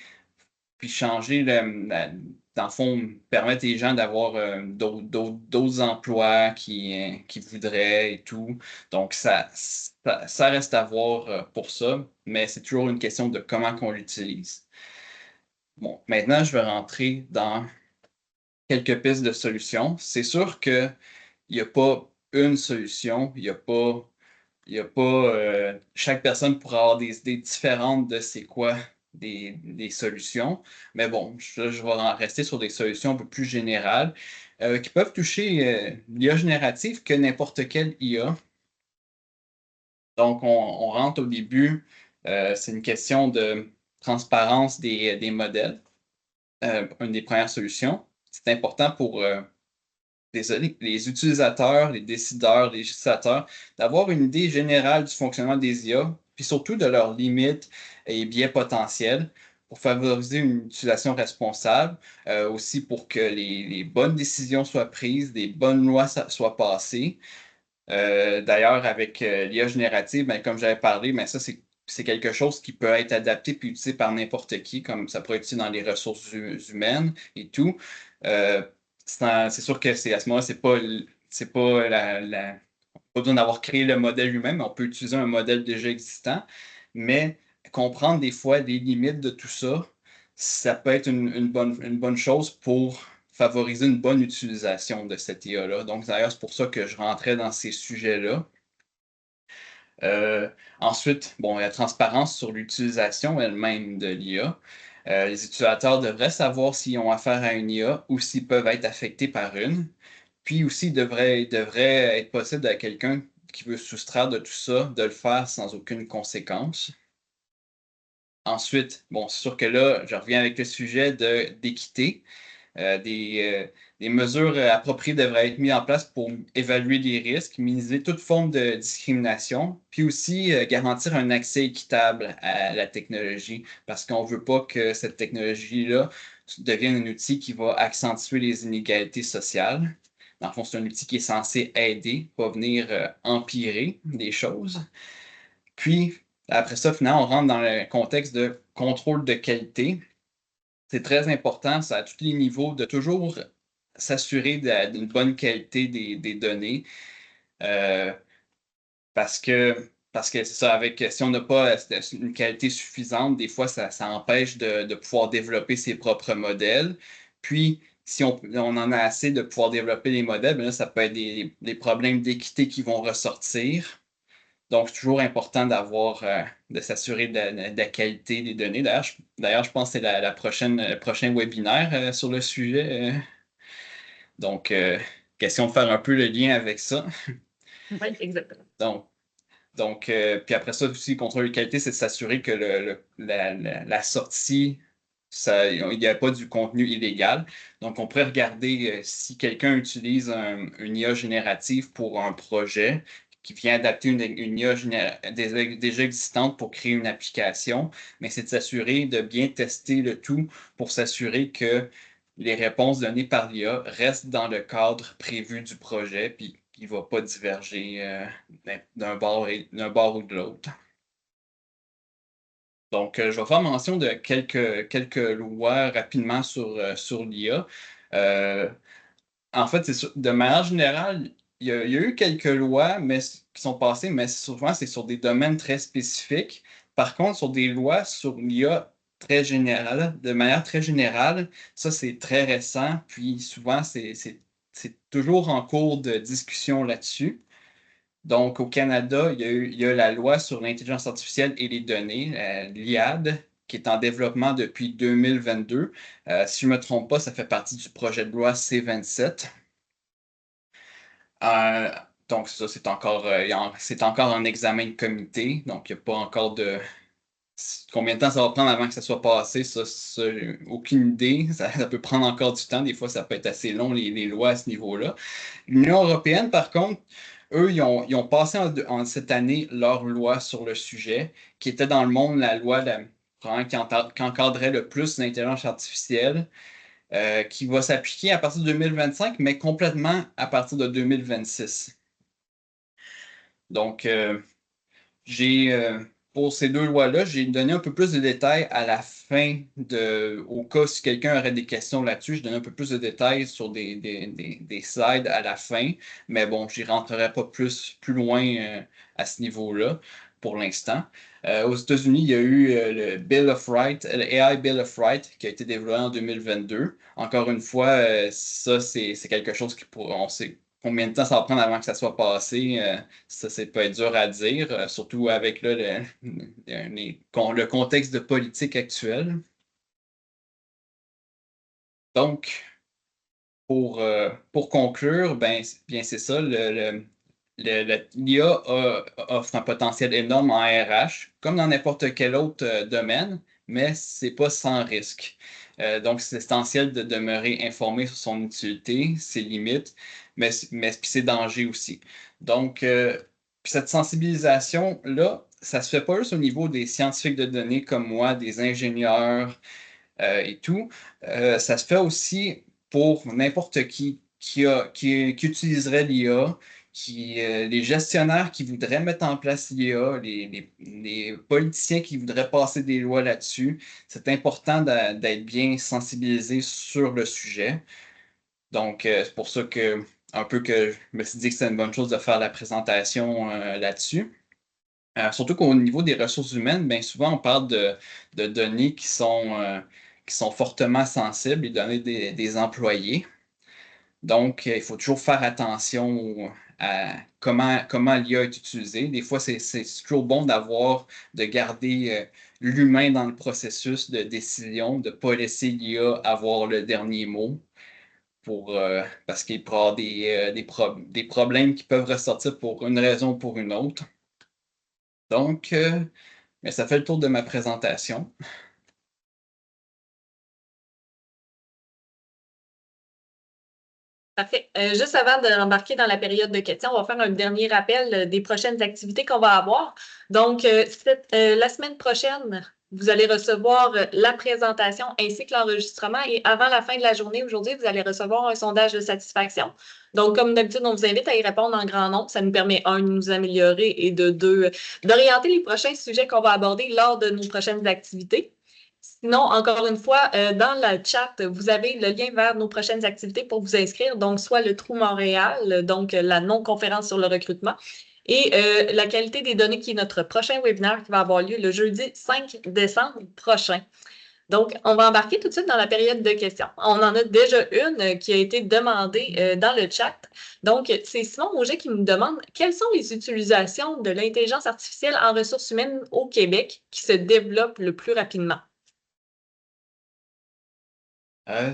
changer, dans le fond, permettre les gens d'avoir d'autres emplois qui voudraient et tout. Donc, ça reste à voir pour ça, mais c'est toujours une question de comment qu'on l'utilise. Bon, maintenant, je vais rentrer dans quelques pistes de solutions. C'est sûr qu'il n'y a pas une solution, chaque personne pourra avoir des idées différentes de c'est quoi des solutions. Mais bon, je vais en rester sur des solutions un peu plus générales qui peuvent toucher l'IA générative que n'importe quelle IA. Donc, on rentre au début, c'est une question de transparence des modèles. Une des premières solutions. C'est important pour les utilisateurs, les décideurs, les législateurs, d'avoir une idée générale du fonctionnement des IA, puis surtout de leurs limites et biais potentiels pour favoriser une utilisation responsable, aussi pour que les bonnes décisions soient prises, des bonnes lois soient passées. D'ailleurs, avec l'IA générative, ben, comme j'avais parlé, ben, ça, c'est quelque chose qui peut être adapté puis utilisé par n'importe qui, comme ça pourrait être utilisé dans les ressources humaines et tout. C'est sûr que à ce moment-là, c'est pas pas besoin d'avoir créé le modèle lui-même, on peut utiliser un modèle déjà existant, mais comprendre des fois les limites de tout ça, ça peut être une bonne chose pour favoriser une bonne utilisation de cette IA-là. Donc, d'ailleurs, c'est pour ça que je rentrais dans ces sujets-là. Ensuite, bon, la transparence sur l'utilisation elle-même de l'IA. Les utilisateurs devraient savoir s'ils ont affaire à une IA ou s'ils peuvent être affectés par une. Puis aussi, il devrait être possible à quelqu'un qui veut se soustraire de tout ça, de le faire sans aucune conséquence. Ensuite, bon, c'est sûr que là, je reviens avec le sujet d'équité. Des mesures appropriées devraient être mises en place pour évaluer les risques, minimiser toute forme de discrimination, puis aussi garantir un accès équitable à la technologie, parce qu'on ne veut pas que cette technologie-là devienne un outil qui va accentuer les inégalités sociales. Dans le fond, c'est un outil qui est censé aider, pas venir empirer des choses. Puis, après ça, finalement, on rentre dans le contexte de contrôle de qualité. C'est très important, ça, à tous les niveaux, de toujours s'assurer d'une bonne qualité des données. euh, parce que c'est ça, si on n'a pas une qualité suffisante, des fois, ça empêche de pouvoir développer ses propres modèles. Puis, si on en a assez de pouvoir développer les modèles, bien là, ça peut être des problèmes d'équité qui vont ressortir. Donc, c'est toujours important de s'assurer de la qualité des données. D'ailleurs, je pense que c'est le prochain webinaire sur le sujet. Donc, question de faire un peu le lien avec ça. Oui, exactement. Donc, Donc, puis après ça aussi, contrôle de qualité, c'est de s'assurer que la sortie, il n'y a pas du contenu illégal. Donc, on pourrait regarder si quelqu'un utilise une IA générative pour un projet qui vient adapter une IA déjà existante pour créer une application, mais c'est de s'assurer de bien tester le tout pour s'assurer que les réponses données par l'IA restent dans le cadre prévu du projet, puis qu'il ne va pas diverger d'un bord ou de l'autre. Donc, je vais faire mention de quelques lois rapidement sur l'IA. En fait, de manière générale, il y a eu quelques lois qui sont passées, mais souvent, c'est sur des domaines très spécifiques. Par contre, sur des lois sur l'IA très générale, de manière très générale, ça, c'est très récent, puis souvent, c'est toujours en cours de discussion là-dessus. Donc, au Canada, il y a la loi sur l'intelligence artificielle et les données, l'IAD, qui est en développement depuis 2022. Si je ne me trompe pas, ça fait partie du projet de loi C-27. Euh, donc, ça, c'est encore en examen de comité. Donc, il n'y a pas encore de. Combien de temps ça va prendre avant que ça soit passé, ça, aucune idée. Ça peut prendre encore du temps. Des fois, ça peut être assez long, les lois à ce niveau-là. L'Union européenne, par contre, eux, ils ont passé cette année leur loi sur le sujet, qui était dans le monde la loi probablement qui encadrait le plus l'intelligence artificielle, qui va s'appliquer à partir de 2025, mais complètement à partir de 2026. Donc, j'ai pour ces deux lois-là, j'ai donné un peu plus de détails à la fin au cas si quelqu'un aurait des questions là-dessus, je donne un peu plus de détails sur des slides à la fin, mais bon, j'y rentrerai pas plus loin à ce niveau-là pour l'instant. Aux États-Unis, il y a eu le Bill of Rights, le AI Bill of Rights qui a été développé en 2022. Encore une fois, ça, c'est quelque chose on sait combien de temps ça va prendre avant que ça soit passé. Ça, c'est peut être dur à dire, surtout avec là, le contexte de politique actuel. Donc, pour conclure, bien c'est ça, l'IA offre un potentiel énorme en RH, comme dans n'importe quel autre domaine, mais c'est pas sans risque. Donc, c'est essentiel de demeurer informé sur son utilité, ses limites, mais puis ses dangers aussi. Donc, puis cette sensibilisation-là, ça se fait pas juste au niveau des scientifiques de données comme moi, des ingénieurs et tout. Ça se fait aussi pour n'importe qui utiliserait l'IA, les gestionnaires qui voudraient mettre en place l'IA, les politiciens qui voudraient passer des lois là-dessus. C'est important d'être bien sensibilisé sur le sujet. Donc, c'est pour ça que je me suis dit que c'était une bonne chose de faire la présentation là-dessus. Surtout qu'au niveau des ressources humaines, bien souvent, on parle de données qui sont fortement sensibles, les données des employés. Donc, il faut toujours faire attention à comment l'IA est utilisée. Des fois, c'est toujours bon de garder l'humain dans le processus de décision, de ne pas laisser l'IA avoir le dernier mot parce qu'il peut y avoir des problèmes qui peuvent ressortir pour une raison ou pour une autre. Donc, mais ça fait le tour de ma présentation. Parfait. Juste avant d'embarquer dans la période de questions, on va faire un dernier rappel des prochaines activités qu'on va avoir. Donc, la semaine prochaine, vous allez recevoir la présentation ainsi que l'enregistrement. Et avant la fin de la journée aujourd'hui, vous allez recevoir un sondage de satisfaction. Donc, comme d'habitude, on vous invite à y répondre en grand nombre. Ça nous permet, un, de nous améliorer et de deux, d'orienter les prochains sujets qu'on va aborder lors de nos prochaines activités. Sinon, encore une fois, dans le chat, vous avez le lien vers nos prochaines activités pour vous inscrire. Donc, soit le Trou Montréal, donc la non-conférence sur le recrutement, et la qualité des données, qui est notre prochain webinaire qui va avoir lieu le jeudi 5 décembre prochain. Donc, on va embarquer tout de suite dans la période de questions. On en a déjà une qui a été demandée dans le chat. Donc, c'est Simon Auger qui nous demande quelles sont les utilisations de l'intelligence artificielle en ressources humaines au Québec qui se développent le plus rapidement.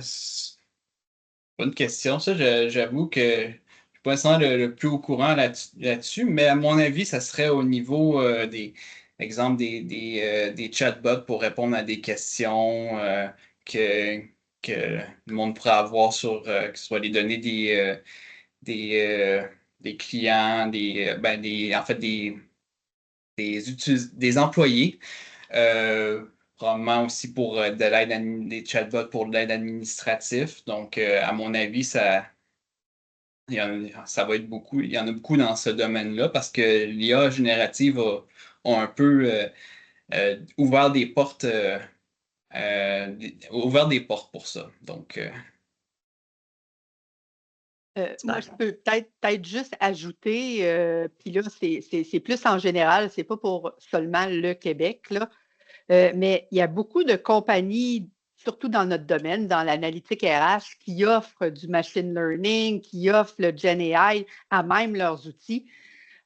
C'est bonne question. Ça, j'avoue que pas nécessairement le plus au courant là-dessus, mais à mon avis, ça serait au niveau exemple, des chatbots pour répondre à des questions que, que le monde pourrait avoir sur que ce soit les données des, des clients, en fait, des employés. Probablement aussi pour de l'aide des chatbots pour de l'aide administrative. Donc, à mon avis, ça va être beaucoup. Il y en a beaucoup dans ce domaine-là parce que l'IA générative a un peu ouvert des portes, ouvert des portes pour ça. Donc, Moi, je peux peut-être juste ajouter, puis là, c'est plus en général, c'est pas pour seulement le Québec, là, mais il y a beaucoup de compagnies, surtout dans notre domaine, dans l'analytique RH, qui offrent du machine learning, qui offrent le GenAI à même leurs outils.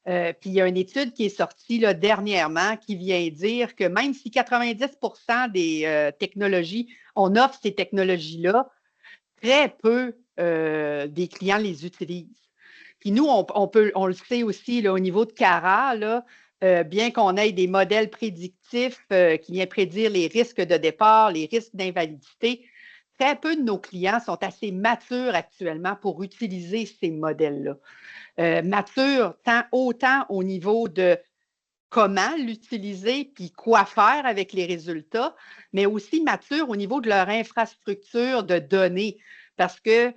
Puis il y a une étude qui est sortie là, dernièrement qui vient dire que même si 90% des technologies, on offre ces technologies-là, très peu des clients les utilisent. Puis nous, on le sait aussi là, au niveau de Cara, là, bien qu'on ait des modèles prédictifs qui viennent prédire les risques de départ, les risques d'invalidité, très peu de nos clients sont assez matures actuellement pour utiliser ces modèles-là. Matures autant au niveau de comment l'utiliser puis quoi faire avec les résultats, mais aussi matures au niveau de leur infrastructure de données. Parce que,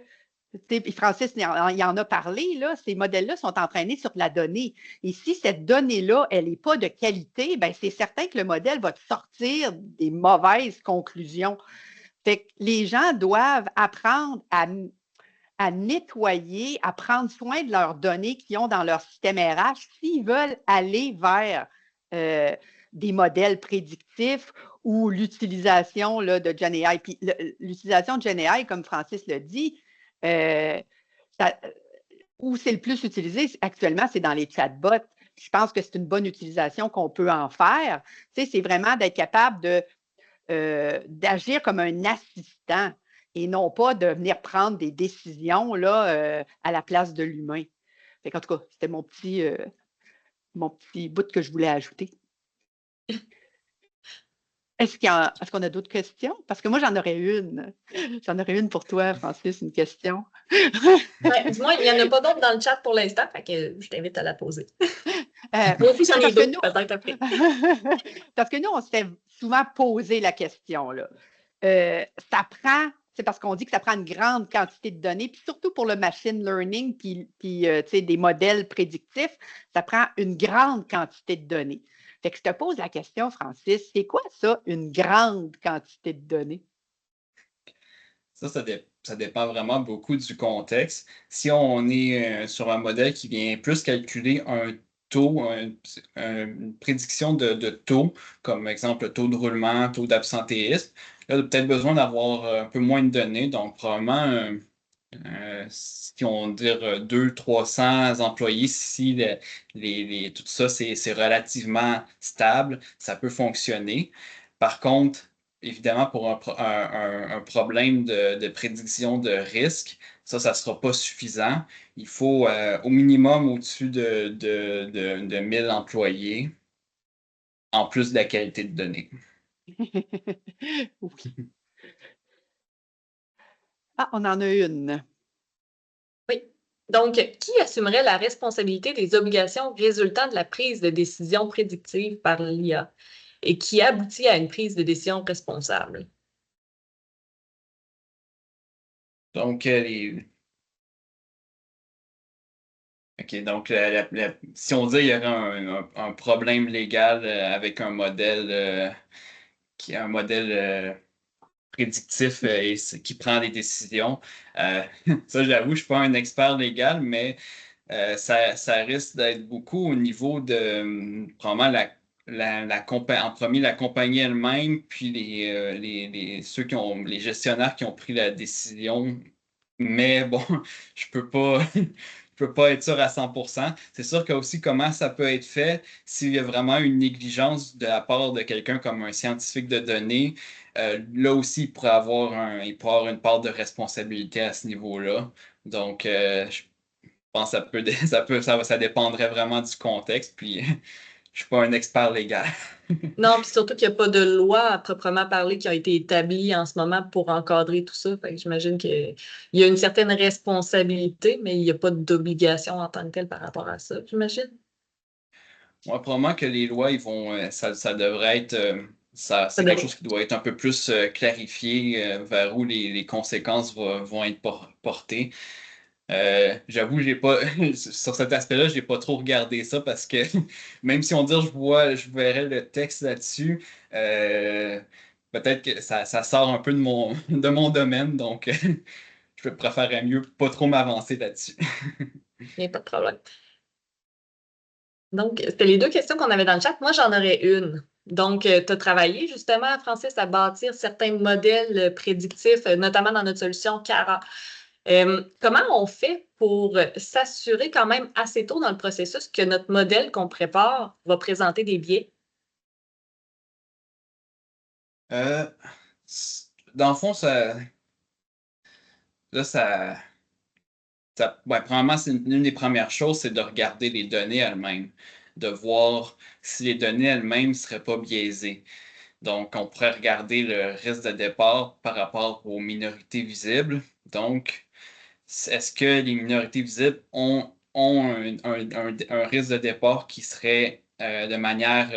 Francis il en a parlé, là, ces modèles-là sont entraînés sur la donnée. Et si cette donnée-là, elle n'est pas de qualité, ben c'est certain que le modèle va te sortir des mauvaises conclusions. Fait que les gens doivent apprendre à nettoyer, à prendre soin de leurs données qu'ils ont dans leur système RH s'ils veulent aller vers des modèles prédictifs ou l'utilisation de GenAI. Puis l'utilisation de GenAI, comme Francis l'a dit, où c'est le plus utilisé actuellement, c'est dans les chatbots. Je pense que c'est une bonne utilisation qu'on peut en faire. Tu sais, c'est vraiment d'être capable d'agir comme un assistant et non pas de venir prendre des décisions là, à la place de l'humain. En tout cas, c'était mon petit bout que je voulais ajouter. Est-ce qu'on a d'autres questions? Parce que moi, j'en aurais une. J'en aurais une pour toi, Francis, une question. Dis-moi, il n'y en a pas d'autres dans le chat pour l'instant, fait que je t'invite à la poser. Moi aussi, j'en ai parce que d'autres, nous, peut-être après. parce que nous, on se fait souvent poser la question, là. C'est parce qu'on dit que ça prend une grande quantité de données, puis surtout pour le machine learning, puis des modèles prédictifs, ça prend une grande quantité de données. Fait que je te pose la question, Francis, c'est quoi ça, une grande quantité de données? ça dépend vraiment beaucoup du contexte. Si on est sur un modèle qui vient plus calculer un taux, une prédiction de taux, comme exemple le taux de roulement, taux d'absentéisme, là, on a peut-être besoin d'avoir un peu moins de données. Donc, probablement, si on dit 200-300 employés, si tout ça, c'est relativement stable, ça peut fonctionner. Par contre, évidemment, pour un problème de prédiction de risque, ça ne sera pas suffisant. Il faut au minimum au-dessus de 1000 employés, en plus de la qualité de données. Oui. Ah, on en a une. Oui. Donc, qui assumerait la responsabilité des obligations résultant de la prise de décision prédictive par l'IA et qui aboutit à une prise de décision responsable? Donc, OK, donc si on dit qu'il y aurait un problème légal avec un modèle qui est un modèle prédictif qui prend des décisions, ça j'avoue, je ne suis pas un expert légal, mais ça risque d'être beaucoup au niveau de probablement en premier la compagnie elle-même, puis ceux les gestionnaires qui ont pris la décision. Mais bon, je peux pas, je peux pas être sûr à 100%. C'est sûr que aussi comment ça peut être fait s'il y a vraiment une négligence de la part de quelqu'un comme un scientifique de données. Là aussi, il pourrait avoir une part de responsabilité à ce niveau-là. Donc, pense que ça dépendrait vraiment du contexte, puis je suis pas un expert légal. Non, puis surtout qu'il n'y a pas de loi à proprement parler qui a été établie en ce moment pour encadrer tout ça. Fait que j'imagine qu'il y a une certaine responsabilité, mais il n'y a pas d'obligation en tant que telle par rapport à ça, j'imagine. Moi, probablement que les lois, ça devrait être, Ça c'est quelque devrait- chose qui doit être un peu plus clarifié vers où les conséquences vont être portées. J'avoue, j'ai pas sur cet aspect-là, j'ai pas trop regardé ça parce que même si on dit je verrais le texte là-dessus, euh, peut-être que ça sort un peu de mon domaine, donc je préférerais mieux pas trop m'avancer là-dessus. Il n'y a pas de problème. Donc, c'était les deux questions qu'on avait dans le chat. Moi, j'en aurais une. Donc, tu as travaillé justement, Francis, à bâtir certains modèles prédictifs, notamment dans notre solution Cara. Comment on fait pour s'assurer quand même assez tôt dans le processus que notre modèle qu'on prépare va présenter des biais? Euh, Dans le fond, là, ouais, premièrement, c'est une des premières choses, c'est de regarder les données elles-mêmes, de voir si les données elles-mêmes ne seraient pas biaisées. Donc, on pourrait regarder le risque de départ par rapport aux minorités visibles. Donc, est-ce que les minorités visibles ont un risque de départ qui serait de manière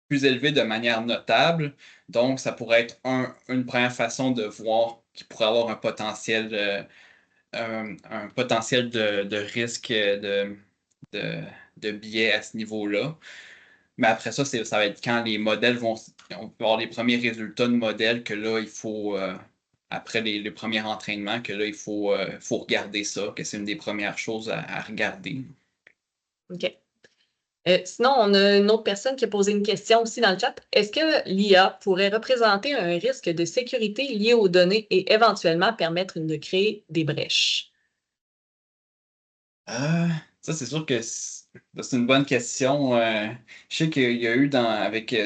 plus élevée, de manière notable? Donc, ça pourrait être une première façon de voir qu'il pourrait avoir un potentiel de risque de, de biais à ce niveau-là. Mais après ça, ça va être quand les modèles on peut avoir les premiers résultats de modèles que là, il faut, après les premiers entraînements, que là, faut regarder ça, que c'est une des premières choses à regarder. OK. Sinon, on a une autre personne qui a posé une question aussi dans le chat. Est-ce que l'IA pourrait représenter un risque de sécurité lié aux données et éventuellement permettre de créer des brèches? Euh, Ça, c'est sûr que c'est une bonne question. Je sais qu'il y a eu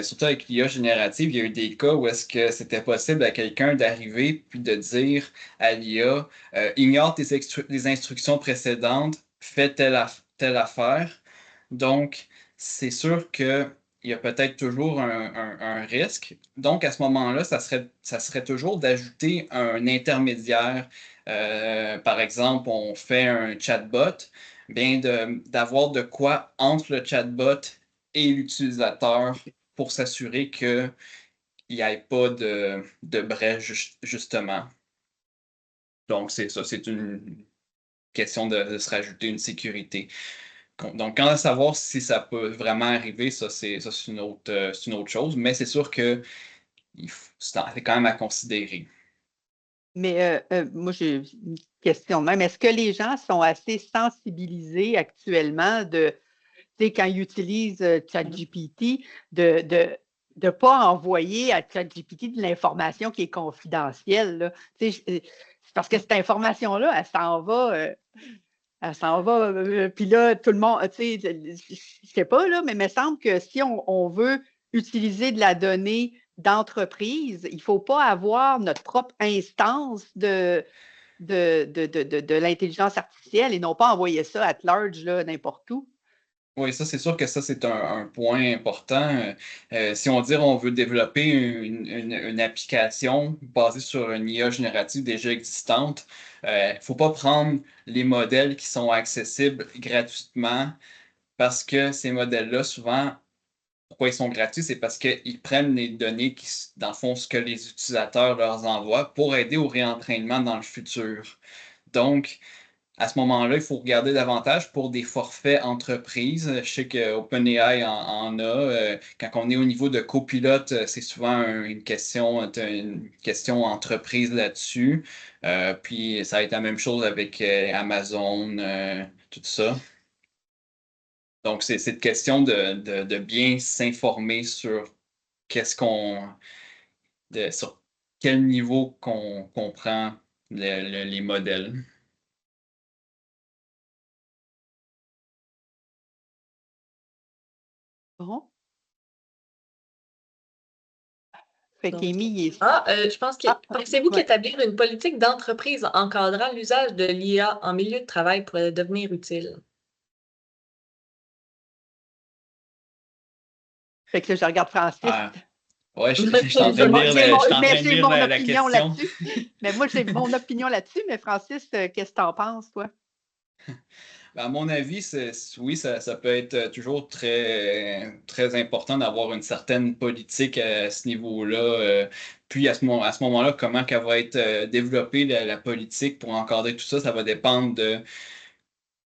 surtout avec l'IA générative, il y a eu des cas où est-ce que c'était possible à quelqu'un d'arriver puis de dire à l'IA, ignore les instructions précédentes, fais telle affaire. Donc, c'est sûr qu'il y a peut-être toujours un risque. Donc, à ce moment-là, ça serait toujours d'ajouter un intermédiaire. Par exemple, on fait un chatbot, bien d'avoir de quoi entre le chatbot et l'utilisateur pour s'assurer qu'il n'y ait pas de brèche, justement. Donc, c'est ça, c'est une question de se rajouter une sécurité. Donc, quand à savoir si ça peut vraiment arriver, c'est une autre chose, mais c'est sûr que c'est quand même à considérer. Mais moi, j'ai une question de même. Est-ce que les gens sont assez sensibilisés actuellement tu sais, quand ils utilisent ChatGPT, de ne pas envoyer à ChatGPT de l'information qui est confidentielle, là? Tu sais, c'est parce que cette information-là, elle s'en va, puis là, tout le monde, tu sais, je sais pas, là, mais il me semble que si on veut utiliser de la donnée d'entreprise, il ne faut pas avoir notre propre instance de l'intelligence artificielle et non pas envoyer ça at large, là, n'importe où. Oui, ça, c'est sûr que ça, c'est un point important. Si on veut développer une application basée sur une IA générative déjà existante, il ne faut pas prendre les modèles qui sont accessibles gratuitement parce que ces modèles-là, souvent, pourquoi ils sont gratuits, c'est parce qu'ils prennent les données dans le fond, ce que les utilisateurs leur envoient pour aider au réentraînement dans le futur. Donc, à ce moment-là, il faut regarder davantage pour des forfaits entreprises. Je sais que OpenAI en a. Quand on est au niveau de copilote, c'est souvent t'as une question entreprise là-dessus. Puis ça va être la même chose avec Amazon, tout ça. Donc, c'est cette question de bien s'informer sur qu'est-ce qu'on, sur quel niveau qu'on comprend les modèles. Bon. Fait Donc, qu'Amy, il est... je pense que pensez-vous ouais. qu'établir une politique d'entreprise encadrant l'usage de l'IA en milieu de travail pourrait devenir utile? Fait que là, je regarde Francis. Ah, ouais, je Mais suis en train de Moi, lire, j'ai mon, je suis en mais train de j'ai lire mon la opinion question. là-dessus. Mais moi, j'ai mon opinion là-dessus. Mais Francis, qu'est-ce que t'en penses, toi? Ben, à mon avis, oui, ça peut être toujours très, très important d'avoir une certaine politique à ce niveau-là. Puis à ce moment-là, comment qu'elle va être développée, la politique pour encadrer tout ça, ça va dépendre de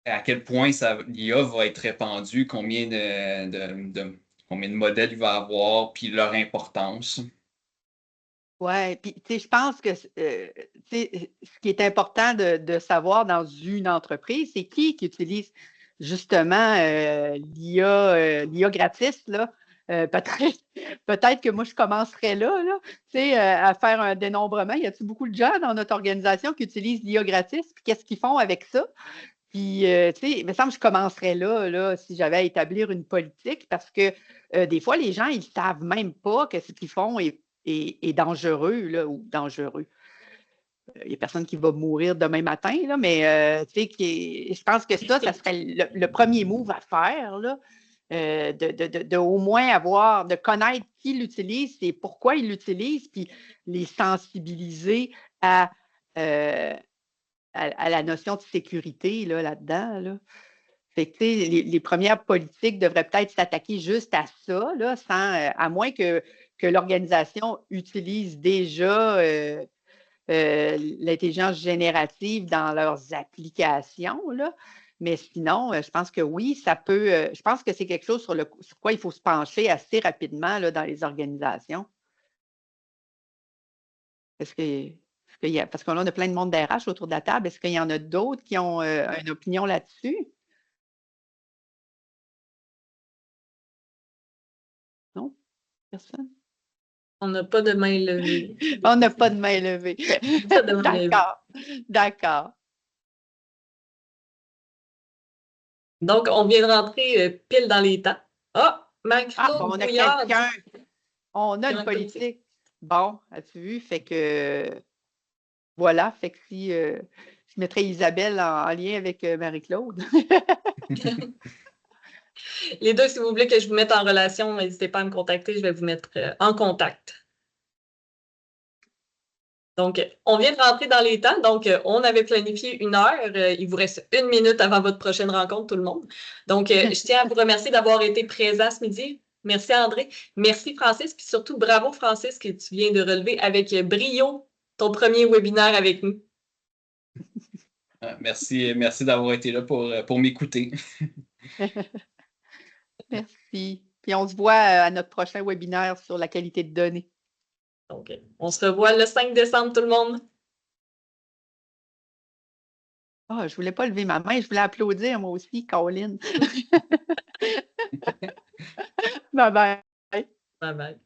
à quel point l'IA va être répandue, combien de modèles il va avoir, puis leur importance. Oui, puis tu sais, je pense que tu sais, ce qui est important de savoir dans une entreprise, c'est qui utilise justement l'IA gratis, là. Peut-être que moi, je commencerais là, tu sais, à faire un dénombrement. Y a-t-il beaucoup de gens dans notre organisation qui utilisent l'IA gratis? Puis qu'est-ce qu'ils font avec ça? Puis, tu sais, il me semble que je commencerais là, si j'avais à établir une politique, parce que des fois, les gens, ils ne savent même pas que ce qu'ils font est dangereux, là, ou dangereux. Il n'y a personne qui va mourir demain matin, là, mais tu sais, je pense que ça serait le premier move à faire, là, de au moins de connaître qui l'utilise et pourquoi il l'utilise, puis les sensibiliser à, euh, à la notion de sécurité là-dedans. Là. Fait que, les premières politiques devraient peut-être s'attaquer juste à ça, là, à moins que l'organisation utilise déjà l'intelligence générative dans leurs applications. Là. Mais sinon, je pense que oui, ça peut. Je pense que c'est quelque chose sur quoi il faut se pencher assez rapidement là, dans les organisations. Est-ce que, parce qu'on a plein de monde d'RH autour de la table, est-ce qu'il y en a d'autres qui ont une opinion là-dessus? Non? Personne? On n'a pas de main levée. On n'a pas de main levée. Pas de main levée. D'accord. D'accord. Donc, on vient de rentrer pile dans les temps. Ah, Bon, Marie-Claude on a Bouillard. quelqu'un. On a Qui a une une politique. politique. Bon, as-tu vu? Fait que voilà. Fait que si je mettrais Isabelle en lien avec Marie-Claude. Les deux, si vous voulez que je vous mette en relation, n'hésitez pas à me contacter, je vais vous mettre en contact. Donc, on vient de rentrer dans les temps. Donc, on avait planifié 1 heure. Il vous reste 1 minute avant votre prochaine rencontre, tout le monde. Donc, je tiens à vous remercier d'avoir été présent ce midi. Merci, André. Merci, Francis. Puis surtout, bravo, Francis, que tu viens de relever avec brio ton premier webinaire avec nous. Merci d'avoir été là pour m'écouter. Merci. Puis on se voit à notre prochain webinaire sur la qualité de données. Donc, on se revoit le 5 décembre, tout le monde. Ah, je ne voulais pas lever ma main, je voulais applaudir moi aussi, Caroline. Bye bye. Bye bye.